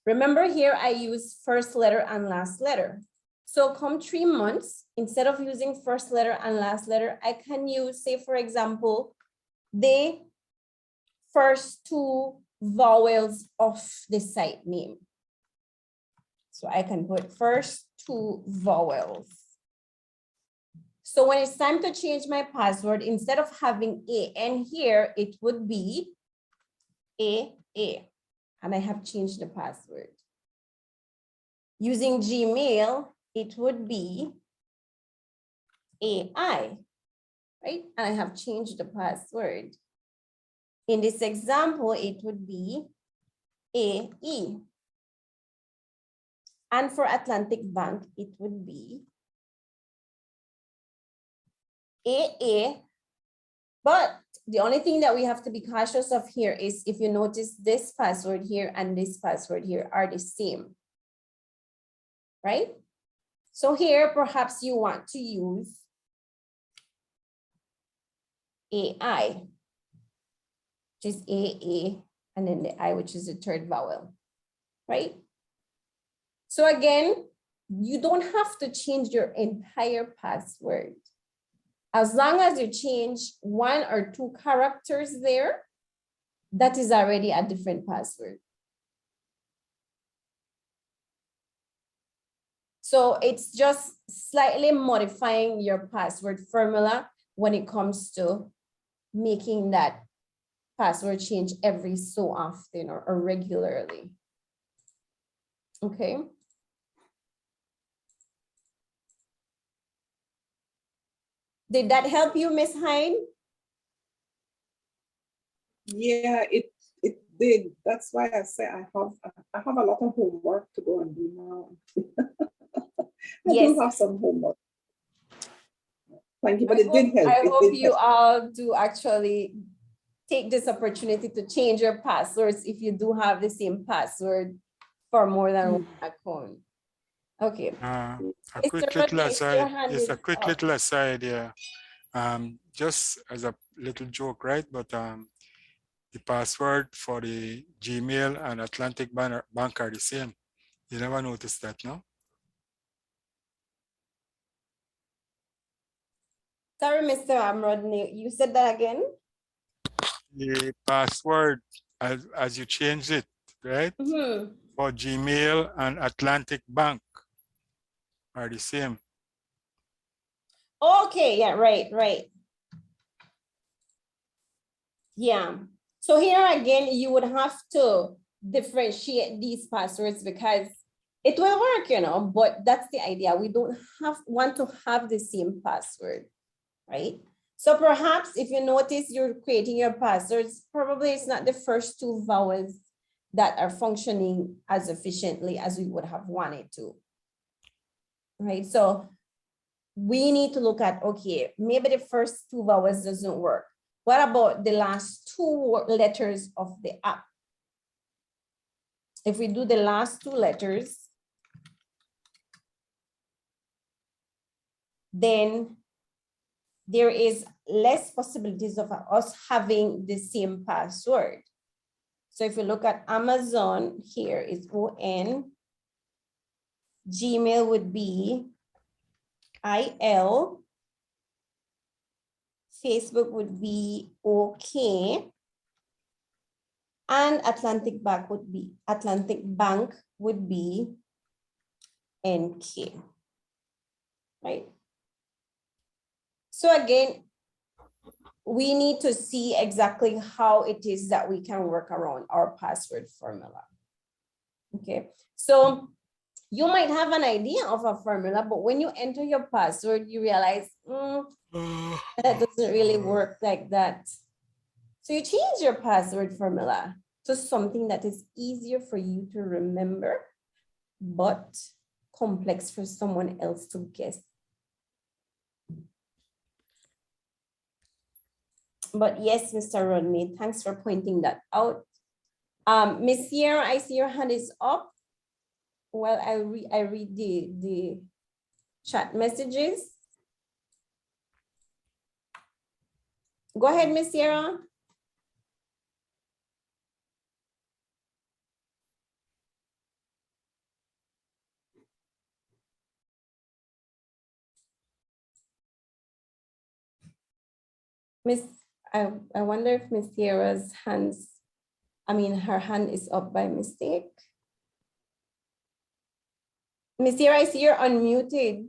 Remember here, I use first letter and last letter. So come 3 months, instead of using first letter and last letter, I can use, say, for example, the first 2 vowels of the site name. So I can put first 2 vowels. So when it's time to change my password, instead of having AN here, it would be AA. And I have changed the password. Using Gmail, it would be AI, right? And I have changed the password. In this example, it would be AE. And for Atlantic Bank, it would be AA. But the only thing that we have to be cautious of here is if you notice this password here and this password here are the same, right? So here, perhaps you want to use AI, which is AA, and then the I, which is the 3rd vowel, right? So again, you don't have to change your entire password. As long as you change 1 or 2 characters there, that is already a different password. So it's just slightly modifying your password formula when it comes to making that password change every so often or regularly. Okay. Did that help you, Miss Hine? Yeah, it did. That's why I say I have a lot of homework to go and do now. I Yes. do have some homework. Thank you, but it did help. I It hope did you help. all do actually take this opportunity to change your passwords if you do have the same password for more than one account. Okay. A Mr. quick little Rodney, your aside, hand it's is a quick up. little aside here. Just as a little joke, right? But the password for the Gmail and Atlantic Bank are the same. You never noticed that, no? Sorry, Mr. Rodney, you said that again? The password as you change it, right? Mhm. For Gmail and Atlantic Bank are the same. Okay, yeah, right. Yeah. So here again, you would have to differentiate these passwords because it will work, but that's the idea. We don't want to have the same password, right? So perhaps if you notice you're creating your passwords, probably it's not the first two vowels that are functioning as efficiently as we would have wanted to, right? So we need to look at, okay, maybe the first two vowels doesn't work. What about the last two letters of the app? If we do the last two letters, then there is less possibilities of us having the same password. So if you look at Amazon, here is ON, Gmail would be IL, Facebook would be OK, and Atlantic Bank would be NK, right? So again, we need to see exactly how it is that we can work around our password formula. Okay, so you might have an idea of a formula, but when you enter your password, you realize that doesn't really work like that. So you change your password formula to something that is easier for you to remember, but complex for someone else to guess. But yes, Mr. Rodney, thanks for pointing that out. Miss Sierra, I see your hand is up. Well, I read the chat messages. Go ahead, Miss Sierra. I wonder if Miss Sierra's her hand is up by mistake. Miss Sierra, I see you're unmuted.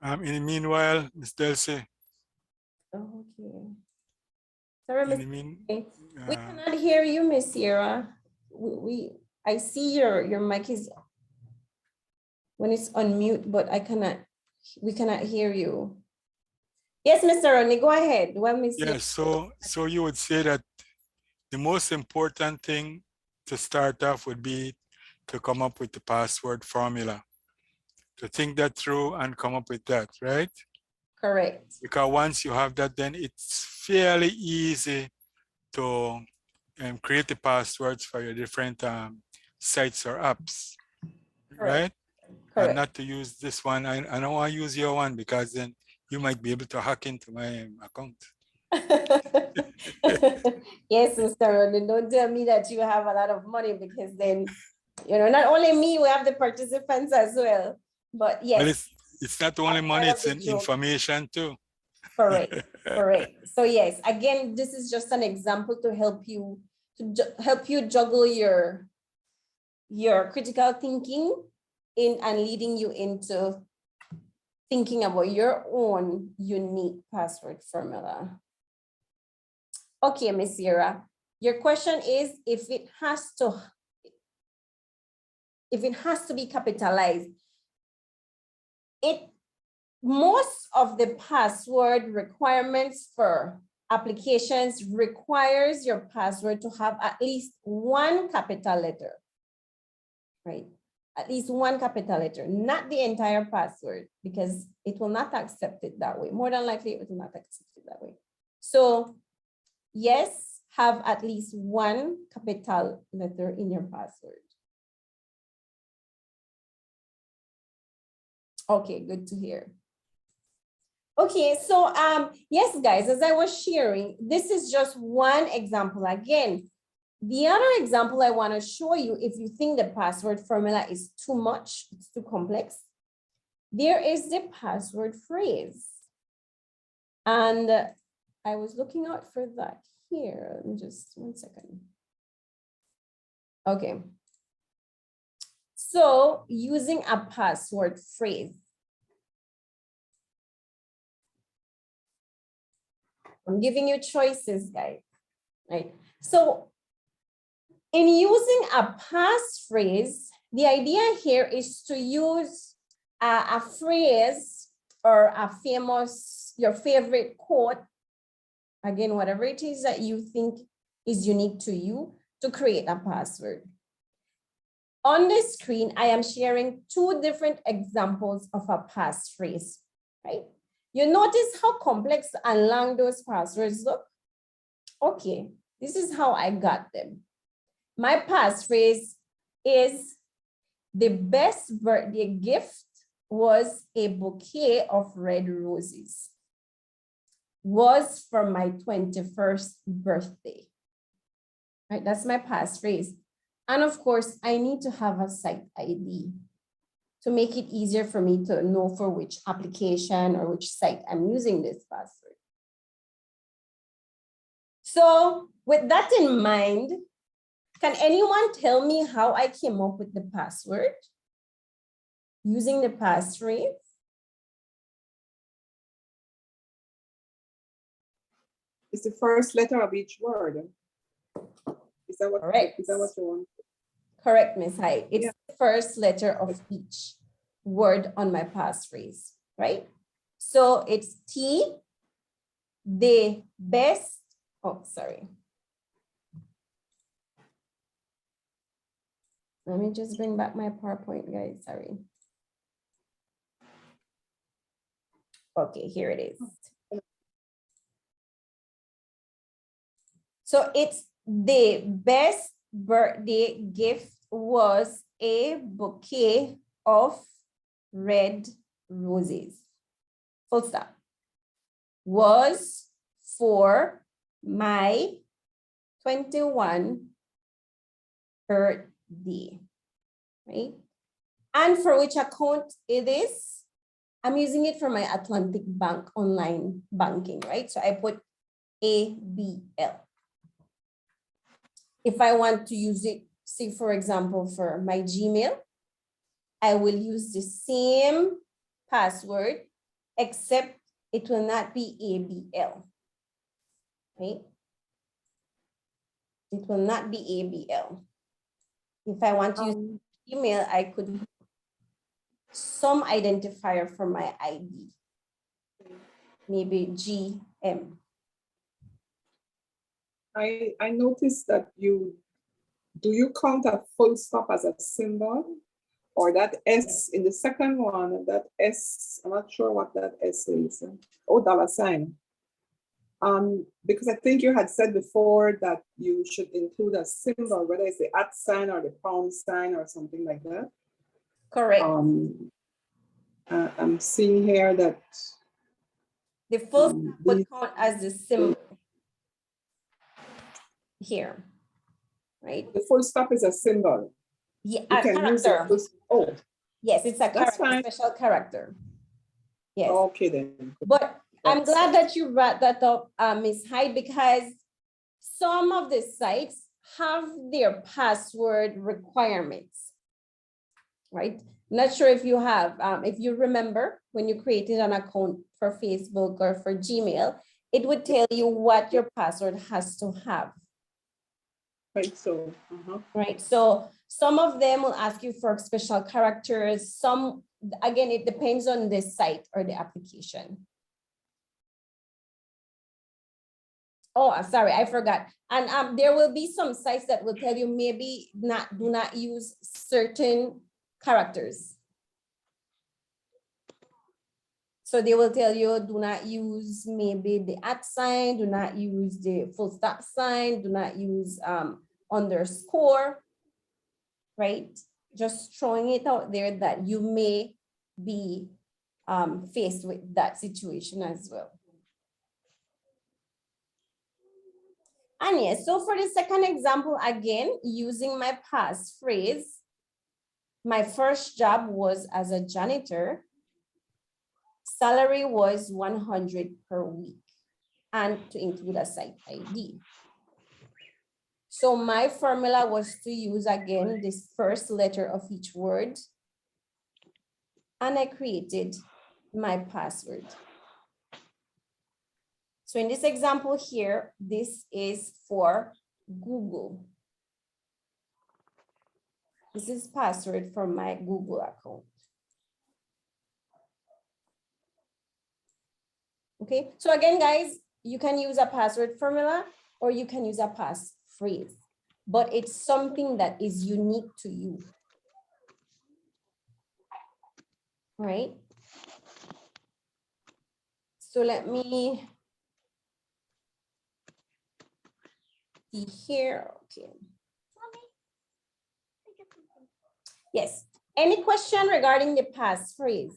In the meanwhile, Ms. Delsey. Okay. Sorry, Miss. We We cannot hear you, Miss Sierra. I see your mic is when it's on mute, but we cannot hear you. Yes, Mr. Rodney, go ahead. Well, Miss Sierra. Yes, so you would say that the most important thing to start off would be to come up with the password formula, to think that through and come up with that, right? Correct. Because once you have that, then it's fairly easy to create the passwords for your different sites or apps, right? Correct. And not to use this one. I don't want to use your one because then you might be able to hack into my account. Yes, Mr. Rodney, don't tell me that you have a lot of money because then, not only me, we have the participants as well. But yes. Well, it's not only money, it's information too. Correct. So yes, again, this is just an example to help you juggle your critical thinking and leading you into thinking about your own unique password formula. Okay, Miss Sierra, your question is if it has to be capitalized, most of the password requirements for applications requires your password to have at least one capital letter, right? At least one capital letter, not the entire password, because it will not accept it that way. More than likely, it will not accept it that way. So yes, have at least one capital letter in your password. Okay, good to hear. Okay, so yes, guys, as I was sharing, this is just one example. Again, the other example I want to show you, if you think the password formula is too much, it's too complex, there is the password phrase. And I was looking out for that here. Just 1 second. Okay. So using a password phrase. I'm giving you choices, guys, right? So in using a passphrase, the idea here is to use a phrase or a famous, your favorite quote, again, whatever it is that you think is unique to you, to create a password. On the screen, I am sharing two different examples of a passphrase, right? You notice how complex and long those passwords look? Okay, this is how I got them. My passphrase is the best birthday gift was a bouquet of red roses. Was for my 21st birthday. Right, that's my passphrase. And of course, I need to have a site ID to make it easier for me to know for which application or which site I'm using this password. So with that in mind, can anyone tell me how I came up with the password using the passphrase? It's the first letter of each word. Is that what, Correct. is that what you want? Correct, Ms. Hyde. It's the first letter of each word on my passphrase, right? So it's T, the best, oh, sorry. Let me just bring back my PowerPoint, guys, sorry. Okay, here it is. So it's the best birthday gift was a bouquet of red roses. Full stop. Was for my 21 birthday, right? And for which account it is? I'm using it for my Atlantic Bank online banking, right? So I put ABL. If I want to use it, say for example, for my Gmail, I will use the same password, except it will not be ABL, right? It will not be ABL. If I want to use email, I could some identifier for my ID, maybe GM. I noticed that do you count a full stop as a symbol? Or that S in the second one, that S, I'm not sure what that S is. Oh, $sign. Because I think you had said before that you should include a symbol, whether it's the @ sign or the pound sign or something like that. Correct. I'm seeing here that the full stop would count as the symbol here, right? The full stop is a symbol. Yeah, you a can use character. it. Oh, yes, it's a that's character, fine. special character. Yes. Okay then. But I'm glad that you brought that up, Ms. Hyde, because some of the sites have their password requirements, right? I'm not sure if you have, if you remember when you created an account for Facebook or for Gmail, it would tell you what your password has to have. Right, so. Right, so some of them will ask you for special characters. Some, again, it depends on the site or the application. Oh, sorry, I forgot. And there will be some sites that will tell you maybe do not use certain characters. So they will tell you do not use maybe the @ sign, do not use the full stop sign, do not use underscore, right? Just throwing it out there that you may be faced with that situation as well. And yes, so for the second example, again, using my passphrase, my first job was as a janitor. Salary was 100 per week and to include a site ID. So my formula was to use again this first letter of each word. And I created my password. So in this example here, this is for Google. This is password for my Google account. Okay, so again, guys, you can use a password formula or you can use a passphrase, but it's something that is unique to you. Right? So let me see here. Okay. Yes. Any question regarding the passphrase?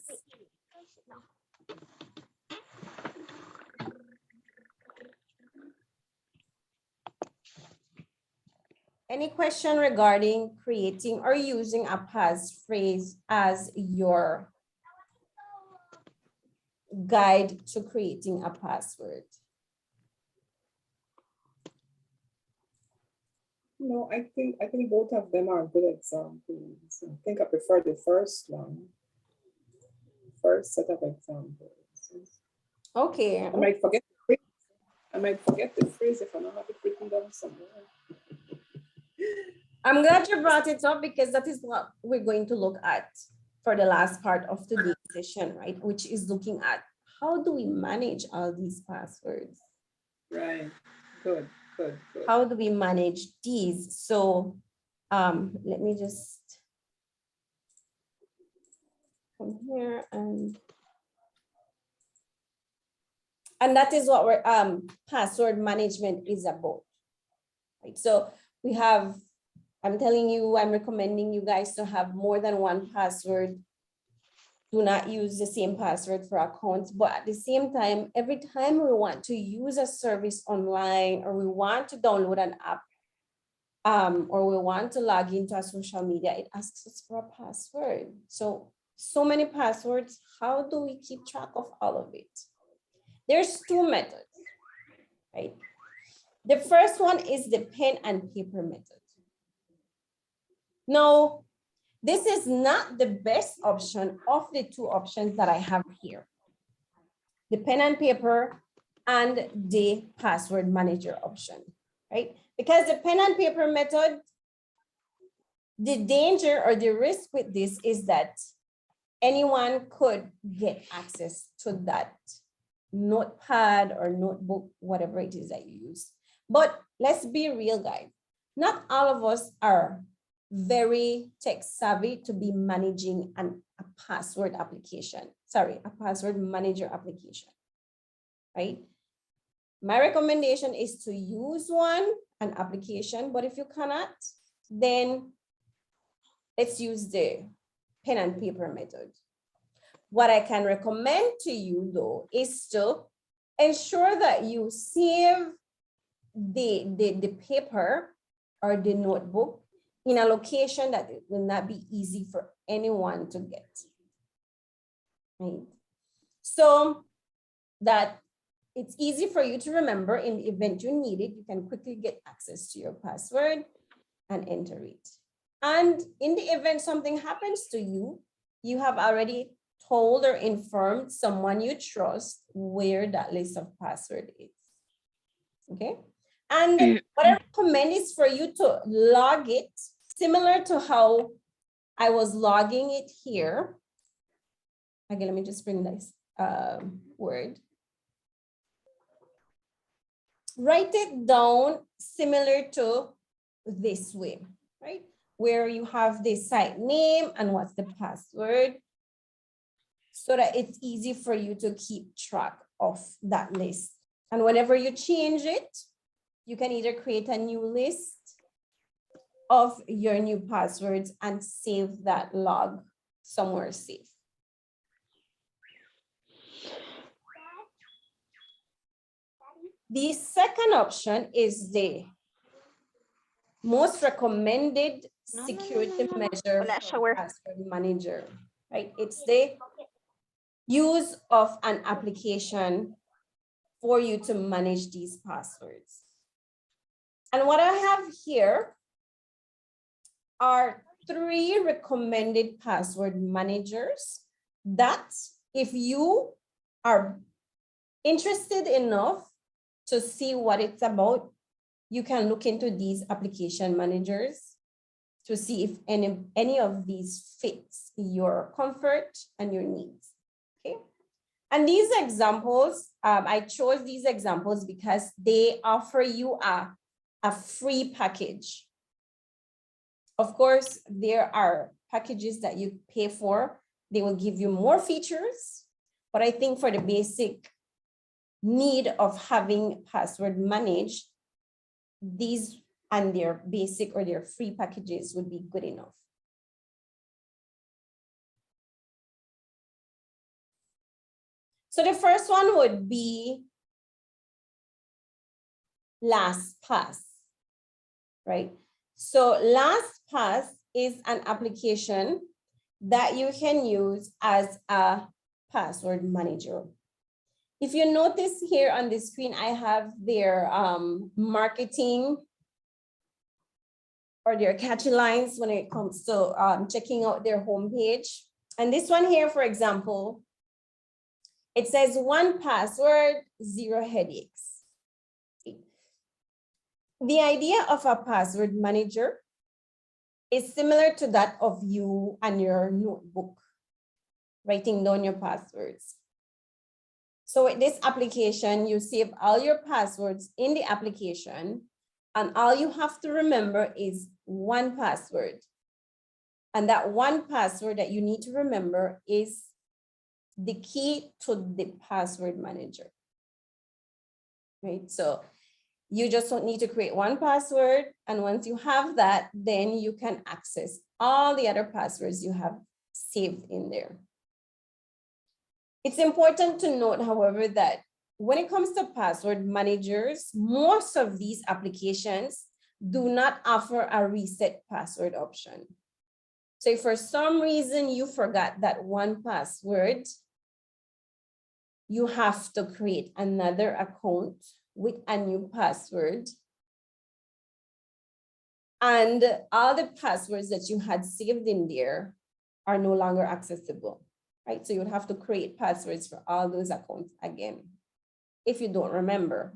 Any question regarding creating or using a passphrase as your guide to creating a password? No, I think both of them are good examples. I think I prefer the first one. First set of examples. Okay. I might forget the phrase. I might forget the phrase if I don't have it written down somewhere. I'm glad you brought it up because that is what we're going to look at for the last part of today's session, right? Which is looking at how do we manage all these passwords? Right. Good. How do we manage these? So let me just come here and that is what we're password management is about. Right. So we have, I'm telling you, I'm recommending you guys to have more than one password. Do not use the same password for accounts, but at the same time, every time we want to use a service online or we want to download an app or we want to log into a social media, it asks us for a password. So many passwords, how do we keep track of all of it? There's two methods, right? The first one is the pen and paper method. Now, this is not the best option of the two options that I have here. The pen and paper and the password manager option, right? Because the pen and paper method, the danger or the risk with this is that anyone could get access to that notepad or notebook, whatever it is that you use. But let's be real, guys. Not all of us are very tech savvy to be managing a password application. Sorry, a password manager application, right? My recommendation is to use an application, but if you cannot, then let's use the pen and paper method. What I can recommend to you though is to ensure that you save the paper or the notebook in a location that it will not be easy for anyone to get, right? So that it's easy for you to remember in the event you need it, you can quickly get access to your password and enter it. And in the event something happens to you, you have already told or informed someone you trust where that list of password is, okay? And what I recommend is for you to log it similar to how I was logging it here. Again, let me just bring this word. Write it down similar to this way, right? Where you have the site name and what's the password so that it's easy for you to keep track of that list. And whenever you change it, you can either create a new list of your new passwords and save that log somewhere safe. The second option is the most recommended security measure for password manager, right? It's the use of an application for you to manage these passwords. And what I have here are 3 recommended password managers that if you are interested enough to see what it's about, you can look into these application managers to see if any of these fits your comfort and your needs, okay? And these examples, I chose these examples because they offer you a free package. Of course, there are packages that you pay for. They will give you more features, but I think for the basic need of having password managed, these and their basic or their free packages would be good enough. So the first one would be LastPass, right? So LastPass is an application that you can use as a password manager. If you notice here on the screen, I have their marketing or their catchy lines when it comes to checking out their homepage. And this one here, for example, it says 1 password, 0 headaches. The idea of a password manager is similar to that of you and your notebook, writing down your passwords. So with this application, you save all your passwords in the application, and all you have to remember is 1 password. And that 1 password that you need to remember is the key to the password manager, right? So you just don't need to create 1 password. And once you have that, then you can access all the other passwords you have saved in there. It's important to note, however, that when it comes to password managers, most of these applications do not offer a reset password option. So if for some reason you forgot that 1 password, you have to create another account with a new password. And all the passwords that you had saved in there are no longer accessible, right? So you would have to create passwords for all those accounts again, if you don't remember.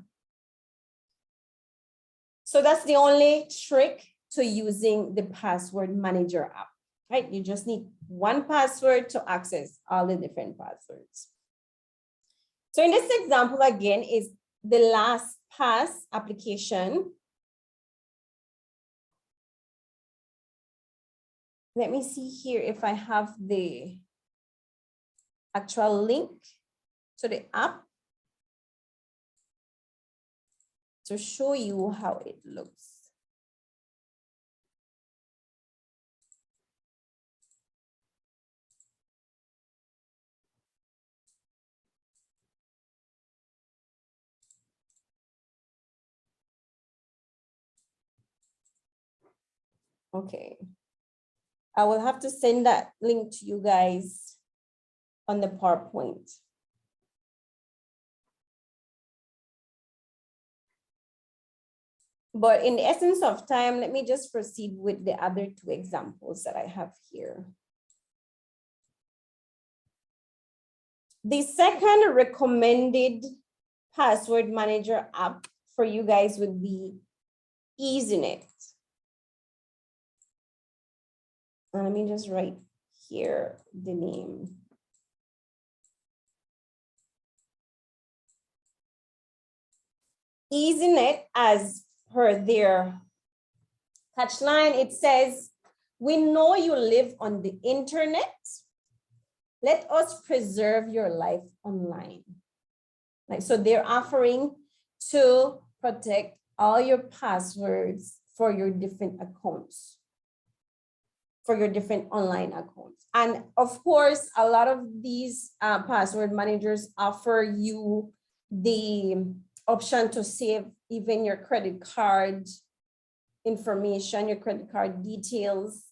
So that's the only trick to using the password manager app, right? You just need 1 password to access all the different passwords. So in this example, again, is the LastPass application. Let me see here if I have the actual link to the app to show you how it looks. Okay. I will have to send that link to you guys on the PowerPoint. But in the essence of time, let me just proceed with the other 2 examples that I have here. The second recommended password manager app for you guys would be EasyNet. And let me just write here the name. EasyNet, as per their touchline, it says, "We know you live on the internet. Let us preserve your life online." Like, so they're offering to protect all your passwords for your different accounts, for your different online accounts. And of course, a lot of these password managers offer you the option to save even your credit card information, your credit card details.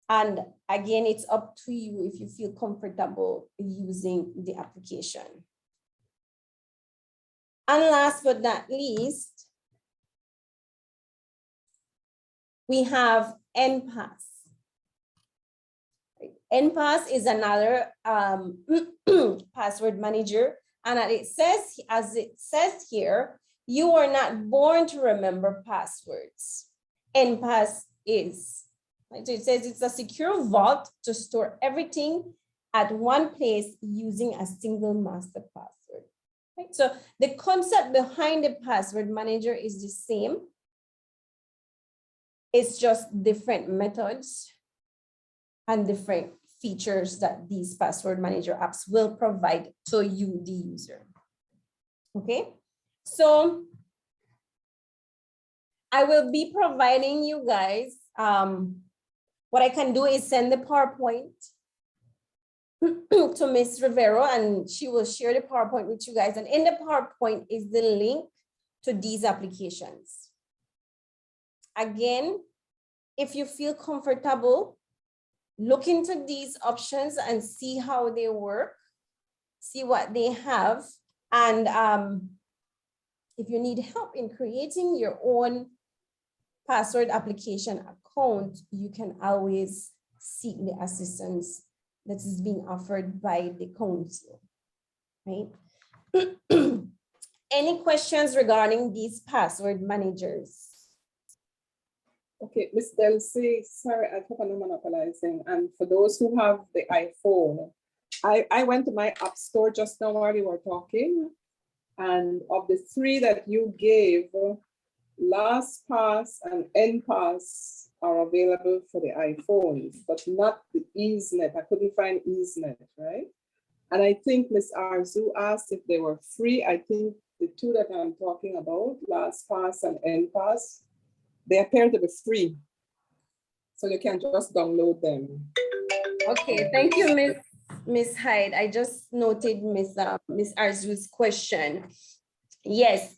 And again, it's up to you if you feel comfortable using the application. And last but not least, we have NPass. NPass is another password manager. And as it says here, you are not born to remember passwords. NPass is. Right? So it says it's a secure vault to store everything at one place using a single master password. Right? So the concept behind the password manager is the same. It's just different methods and different features that these password manager apps will provide to you, the user. Okay, so I will be providing you guys, what I can do is send the PowerPoint to Ms. Rivero, and she will share the PowerPoint with you guys. And in the PowerPoint is the link to these applications. Again, if you feel comfortable, look into these options and see how they work, see what they have. And if you need help in creating your own password application account, you can always seek the assistance that is being offered by the council, right? Any questions regarding these password managers? Okay, Ms. Delsey, sorry, I hope I'm not monopolizing. And for those who have the iPhone, I went to my app store just now while we were talking. And of the three that you gave, LastPass and NPass are available for the iPhones, but not the EaseNet. I couldn't find EaseNet, right? And I think Ms. Arzu asked if they were free. I think the two that I'm talking about, LastPass and NPass, they appear to be free. So you can just download them. Okay, thank you, Miss Hyde. I just noted Miss Arzu's question. Yes,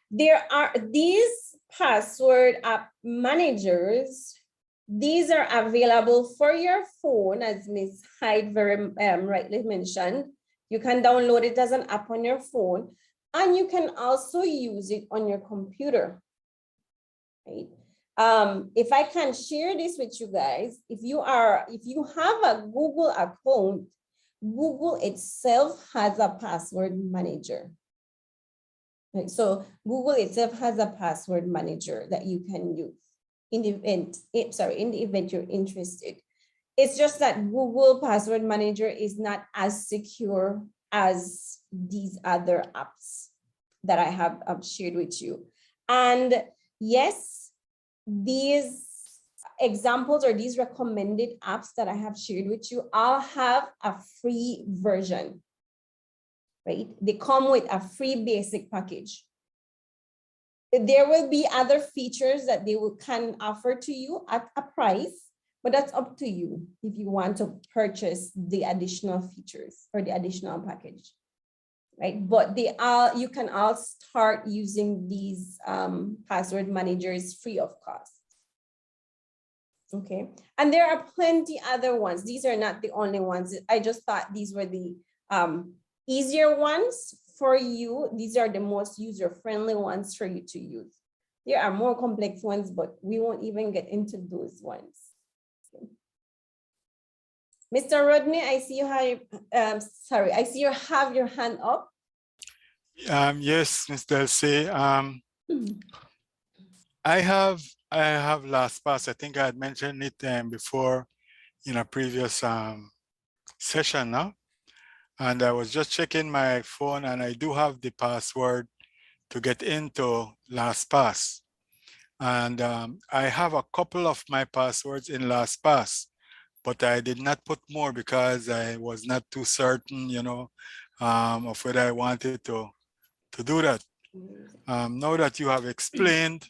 there are these password app managers. These are available for your phone, as Miss Hyde very rightly mentioned. You can download it as an app on your phone, and you can also use it on your computer. Right? If I can share this with you guys, if you have a Google account, Google itself has a password manager. Right? So Google itself has a password manager that you can use in the event you're interested. It's just that Google Password Manager is not as secure as these other apps that I have shared with you. And yes, these examples or these recommended apps that I have shared with you all have a free version, right? They come with a free basic package. There will be other features that they can offer to you at a price, but that's up to you if you want to purchase the additional features or the additional package, right? But you can all start using these password managers free of cost. Okay, and there are plenty other ones. These are not the only ones. I just thought these were the easier ones for you. These are the most user-friendly ones for you to use. There are more complex ones, but we won't even get into those ones. Okay. Mr. Rodney, I see you have, I see you have your hand up. Yes, Ms. Delsey. I have LastPass. I think I had mentioned it before in a previous session now. And I was just checking my phone, and I do have the password to get into LastPass. And I have a couple of my passwords in LastPass, but I did not put more because I was not too certain, you know, of whether I wanted to do that. Now that you have explained,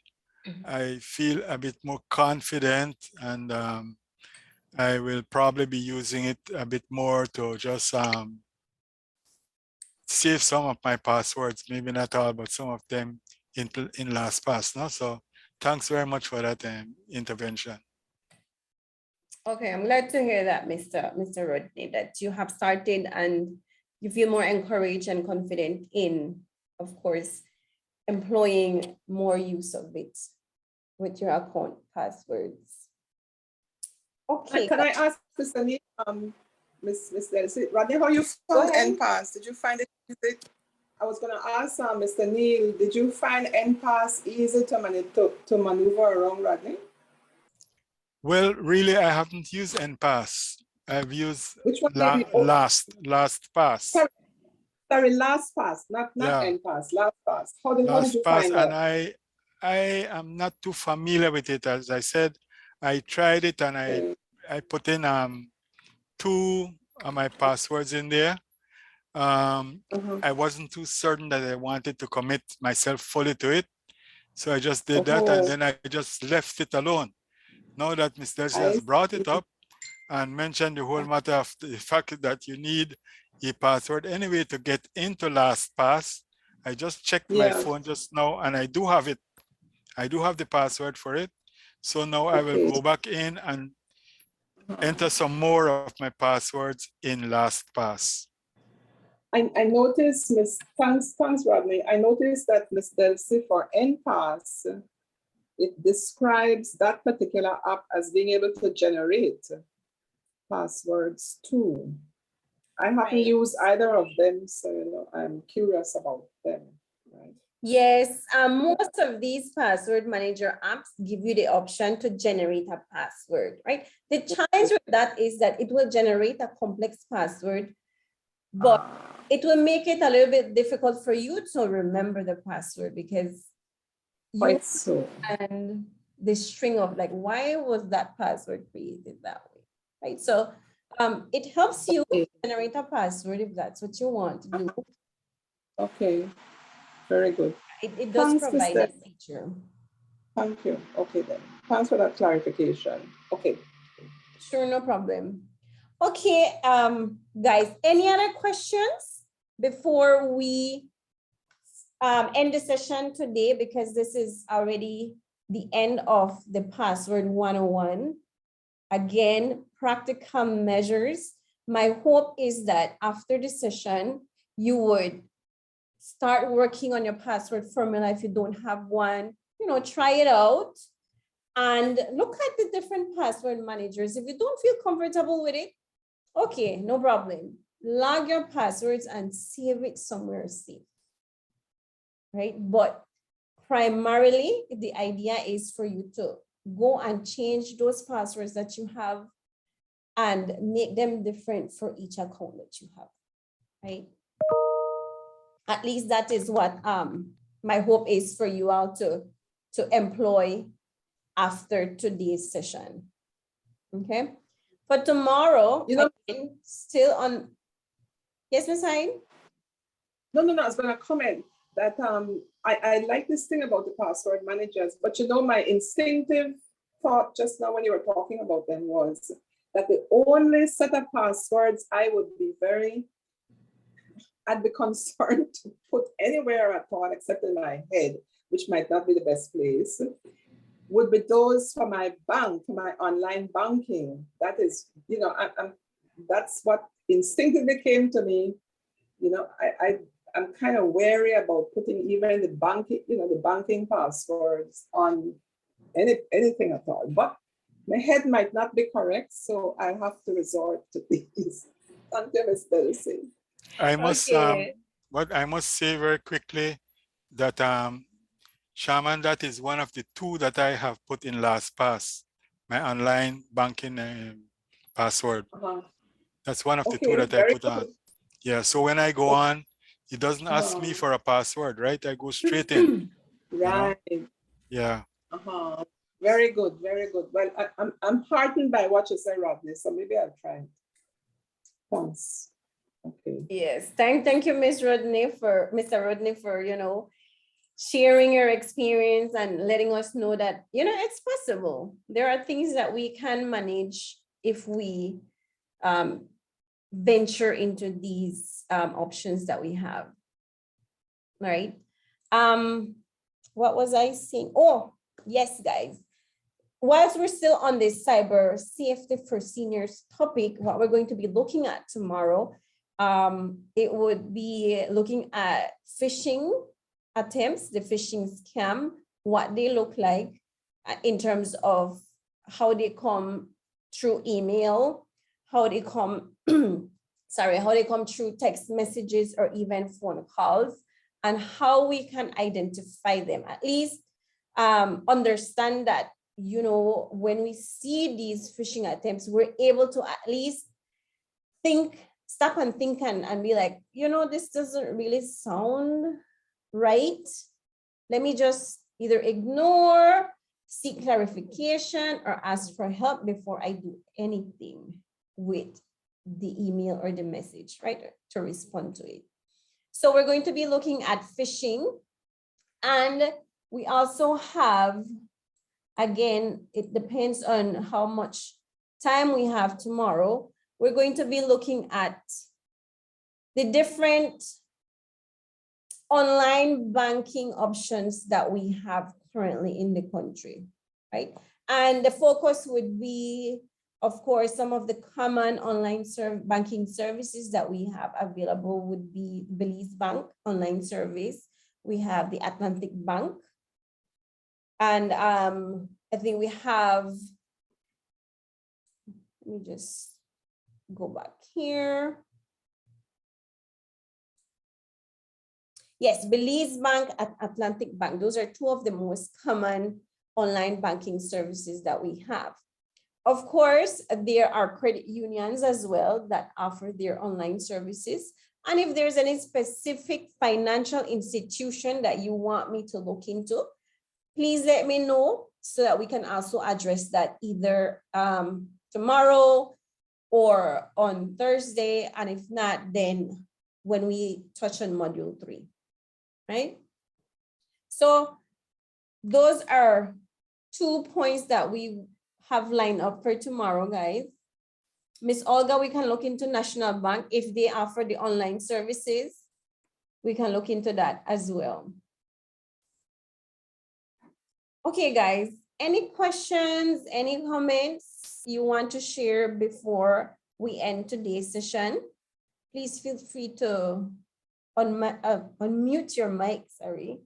I feel a bit more confident, and I will probably be using it a bit more to just save some of my passwords, maybe not all, but some of them in LastPass. No? So thanks very much for that intervention. Okay, I'm glad to hear that, Mr. Rodney, that you have started and you feel more encouraged and confident in, of course, employing more use of it. with your account passwords. Okay. Can I ask Mr. Neil, Miss Delcy, Rodney, how you found ahead. NPass? Did you find it easy? I was going to ask Mr. Neil, did you find NPass easy to maneuver around, Rodney? Well, really, I haven't used NPass. I've used Which one did you? LastPass. Sorry, LastPass, not Yeah. NPass, LastPass. How did you LastPass, find and that? I am not too familiar with it. As I said, I tried it and I put in 2 of my passwords in there. I wasn't too certain that I wanted to commit myself fully to it. So I just did that, and then I just left it alone. Now that Ms. Delcy has brought it up and mentioned the whole matter of the fact that you need a password anyway to get into LastPass, I just checked my phone just now and I do have it. I do have the password for it. So now I will go back in and enter some more of my passwords in LastPass. I noticed, thanks, Rodney. I noticed that Ms. Delcy for NPass, it describes that particular app as being able to generate passwords too. I haven't used either of them, so I'm curious about them. Right? Yes, most of these password manager apps give you the option to generate a password, right? The challenge with that is that it will generate a complex password, but it will make it a little bit difficult for you to remember the password because you and the string of like, why was that password created that way, right? So it helps you generate a password if that's what you want to do. Okay, very good. It does provide that feature. Thank you. Okay then. Thanks for that clarification. Okay. Sure, no problem. Okay, guys, any other questions before we end the session today, because this is already the end of the password 101. Again, practical measures. My hope is that after the session, you would start working on your password formula. If you don't have one, try it out and look at the different password managers. If you don't feel comfortable with it, okay, no problem. Log your passwords and save it somewhere safe, right? But primarily, the idea is for you to go and change those passwords that you have and make them different for each account that you have, right? At least that is what my hope is for you all to employ after today's session. Okay. For tomorrow, still on. Yes, Ms. Hine? No, I was going to comment that I like this thing about the password managers, but my instinctive thought just now when you were talking about them was that the only set of passwords I'd be concerned to put anywhere at all except in my head, which might not be the best place, would be those for my bank, for my online banking. That is, that's what instinctively came to me. I'm kind of wary about putting even the banking passwords on anything at all. But my head might not be correct, so I have to resort to these. Thank you, Ms. Delcy. I must say very quickly that Shaman, that is one of the 2 that I have put in LastPass, my online banking password. That's one of the 2 that I put on. Yeah, so when I go on, it doesn't ask me for a password, right? I go straight in. Right. Yeah. Very good, very good. Well, I'm heartened by what you said, Rodney, so maybe I'll try it. Thanks. Okay. Yes, thank you, Mr. Rodney, for sharing your experience and letting us know that it's possible. There are things that we can manage if we venture into these options that we have. All right. What was I saying? Oh, yes, guys. Whilst we're still on this cyber safety for seniors topic, what we're going to be looking at tomorrow, it would be looking at phishing attempts, the phishing scam, what they look like, in terms of how they come through email, how they come, sorry, how they come through text messages or even phone calls, and how we can identify them. At least understand that, you know, when we see these phishing attempts, we're able to at least stop and think and be like, you know, this doesn't really sound right. Let me just either ignore, seek clarification, or ask for help before I do anything with the email or the message, right, to respond to it. So we're going to be looking at phishing, and we also have, again, it depends on how much time we have tomorrow. We're going to be looking at the different online banking options that we have currently in the country, right? And the focus would be, of course, some of the common online banking services that we have available would be Belize Bank online service. We have the Atlantic Bank. And I think we have, let me just go back here. Yes, Belize Bank and Atlantic Bank. Those are two of the most common online banking services that we have. Of course, there are credit unions as well that offer their online services. And if there's any specific financial institution that you want me to look into, please let me know so that we can also address that either tomorrow or on Thursday. And if not, then when we touch on module 3, right? So those are 2 points that we have lined up for tomorrow, guys. Miss Olga, we can look into National Bank. If they offer the online services, we can look into that as well. Okay, guys, any questions, any comments you want to share before we end today's session? Please feel free to unmute your mic, sorry.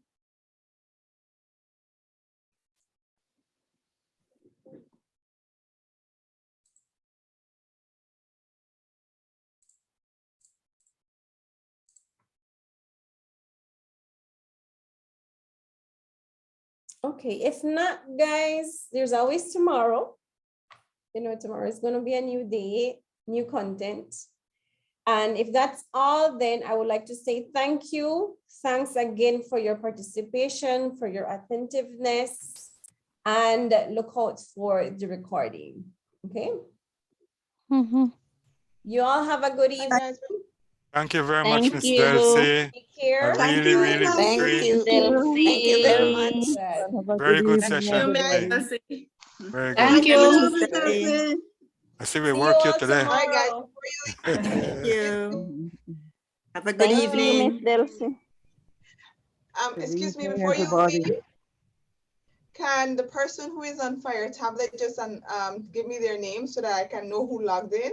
Okay, if not, guys, there's always tomorrow. You know, tomorrow is going to be a new day, new content. And if that's all, then I would like to say thank you. Thanks again for your participation, for your attentiveness, and look out for the recording. Okay. You all have a good evening. Thank you very much, Thank Ms. you. Delcy. Take care. A really, really Thank great, you. Thank you very much. Yes. very good session today. Thank Very Thank good. you. I see we See you work you all today. tomorrow. Thank you. Have a good Thank you, evening. Miss Delcy. Excuse me, before you leave, can the person who is on Fire Tablet just give me their name so that I can know who logged in?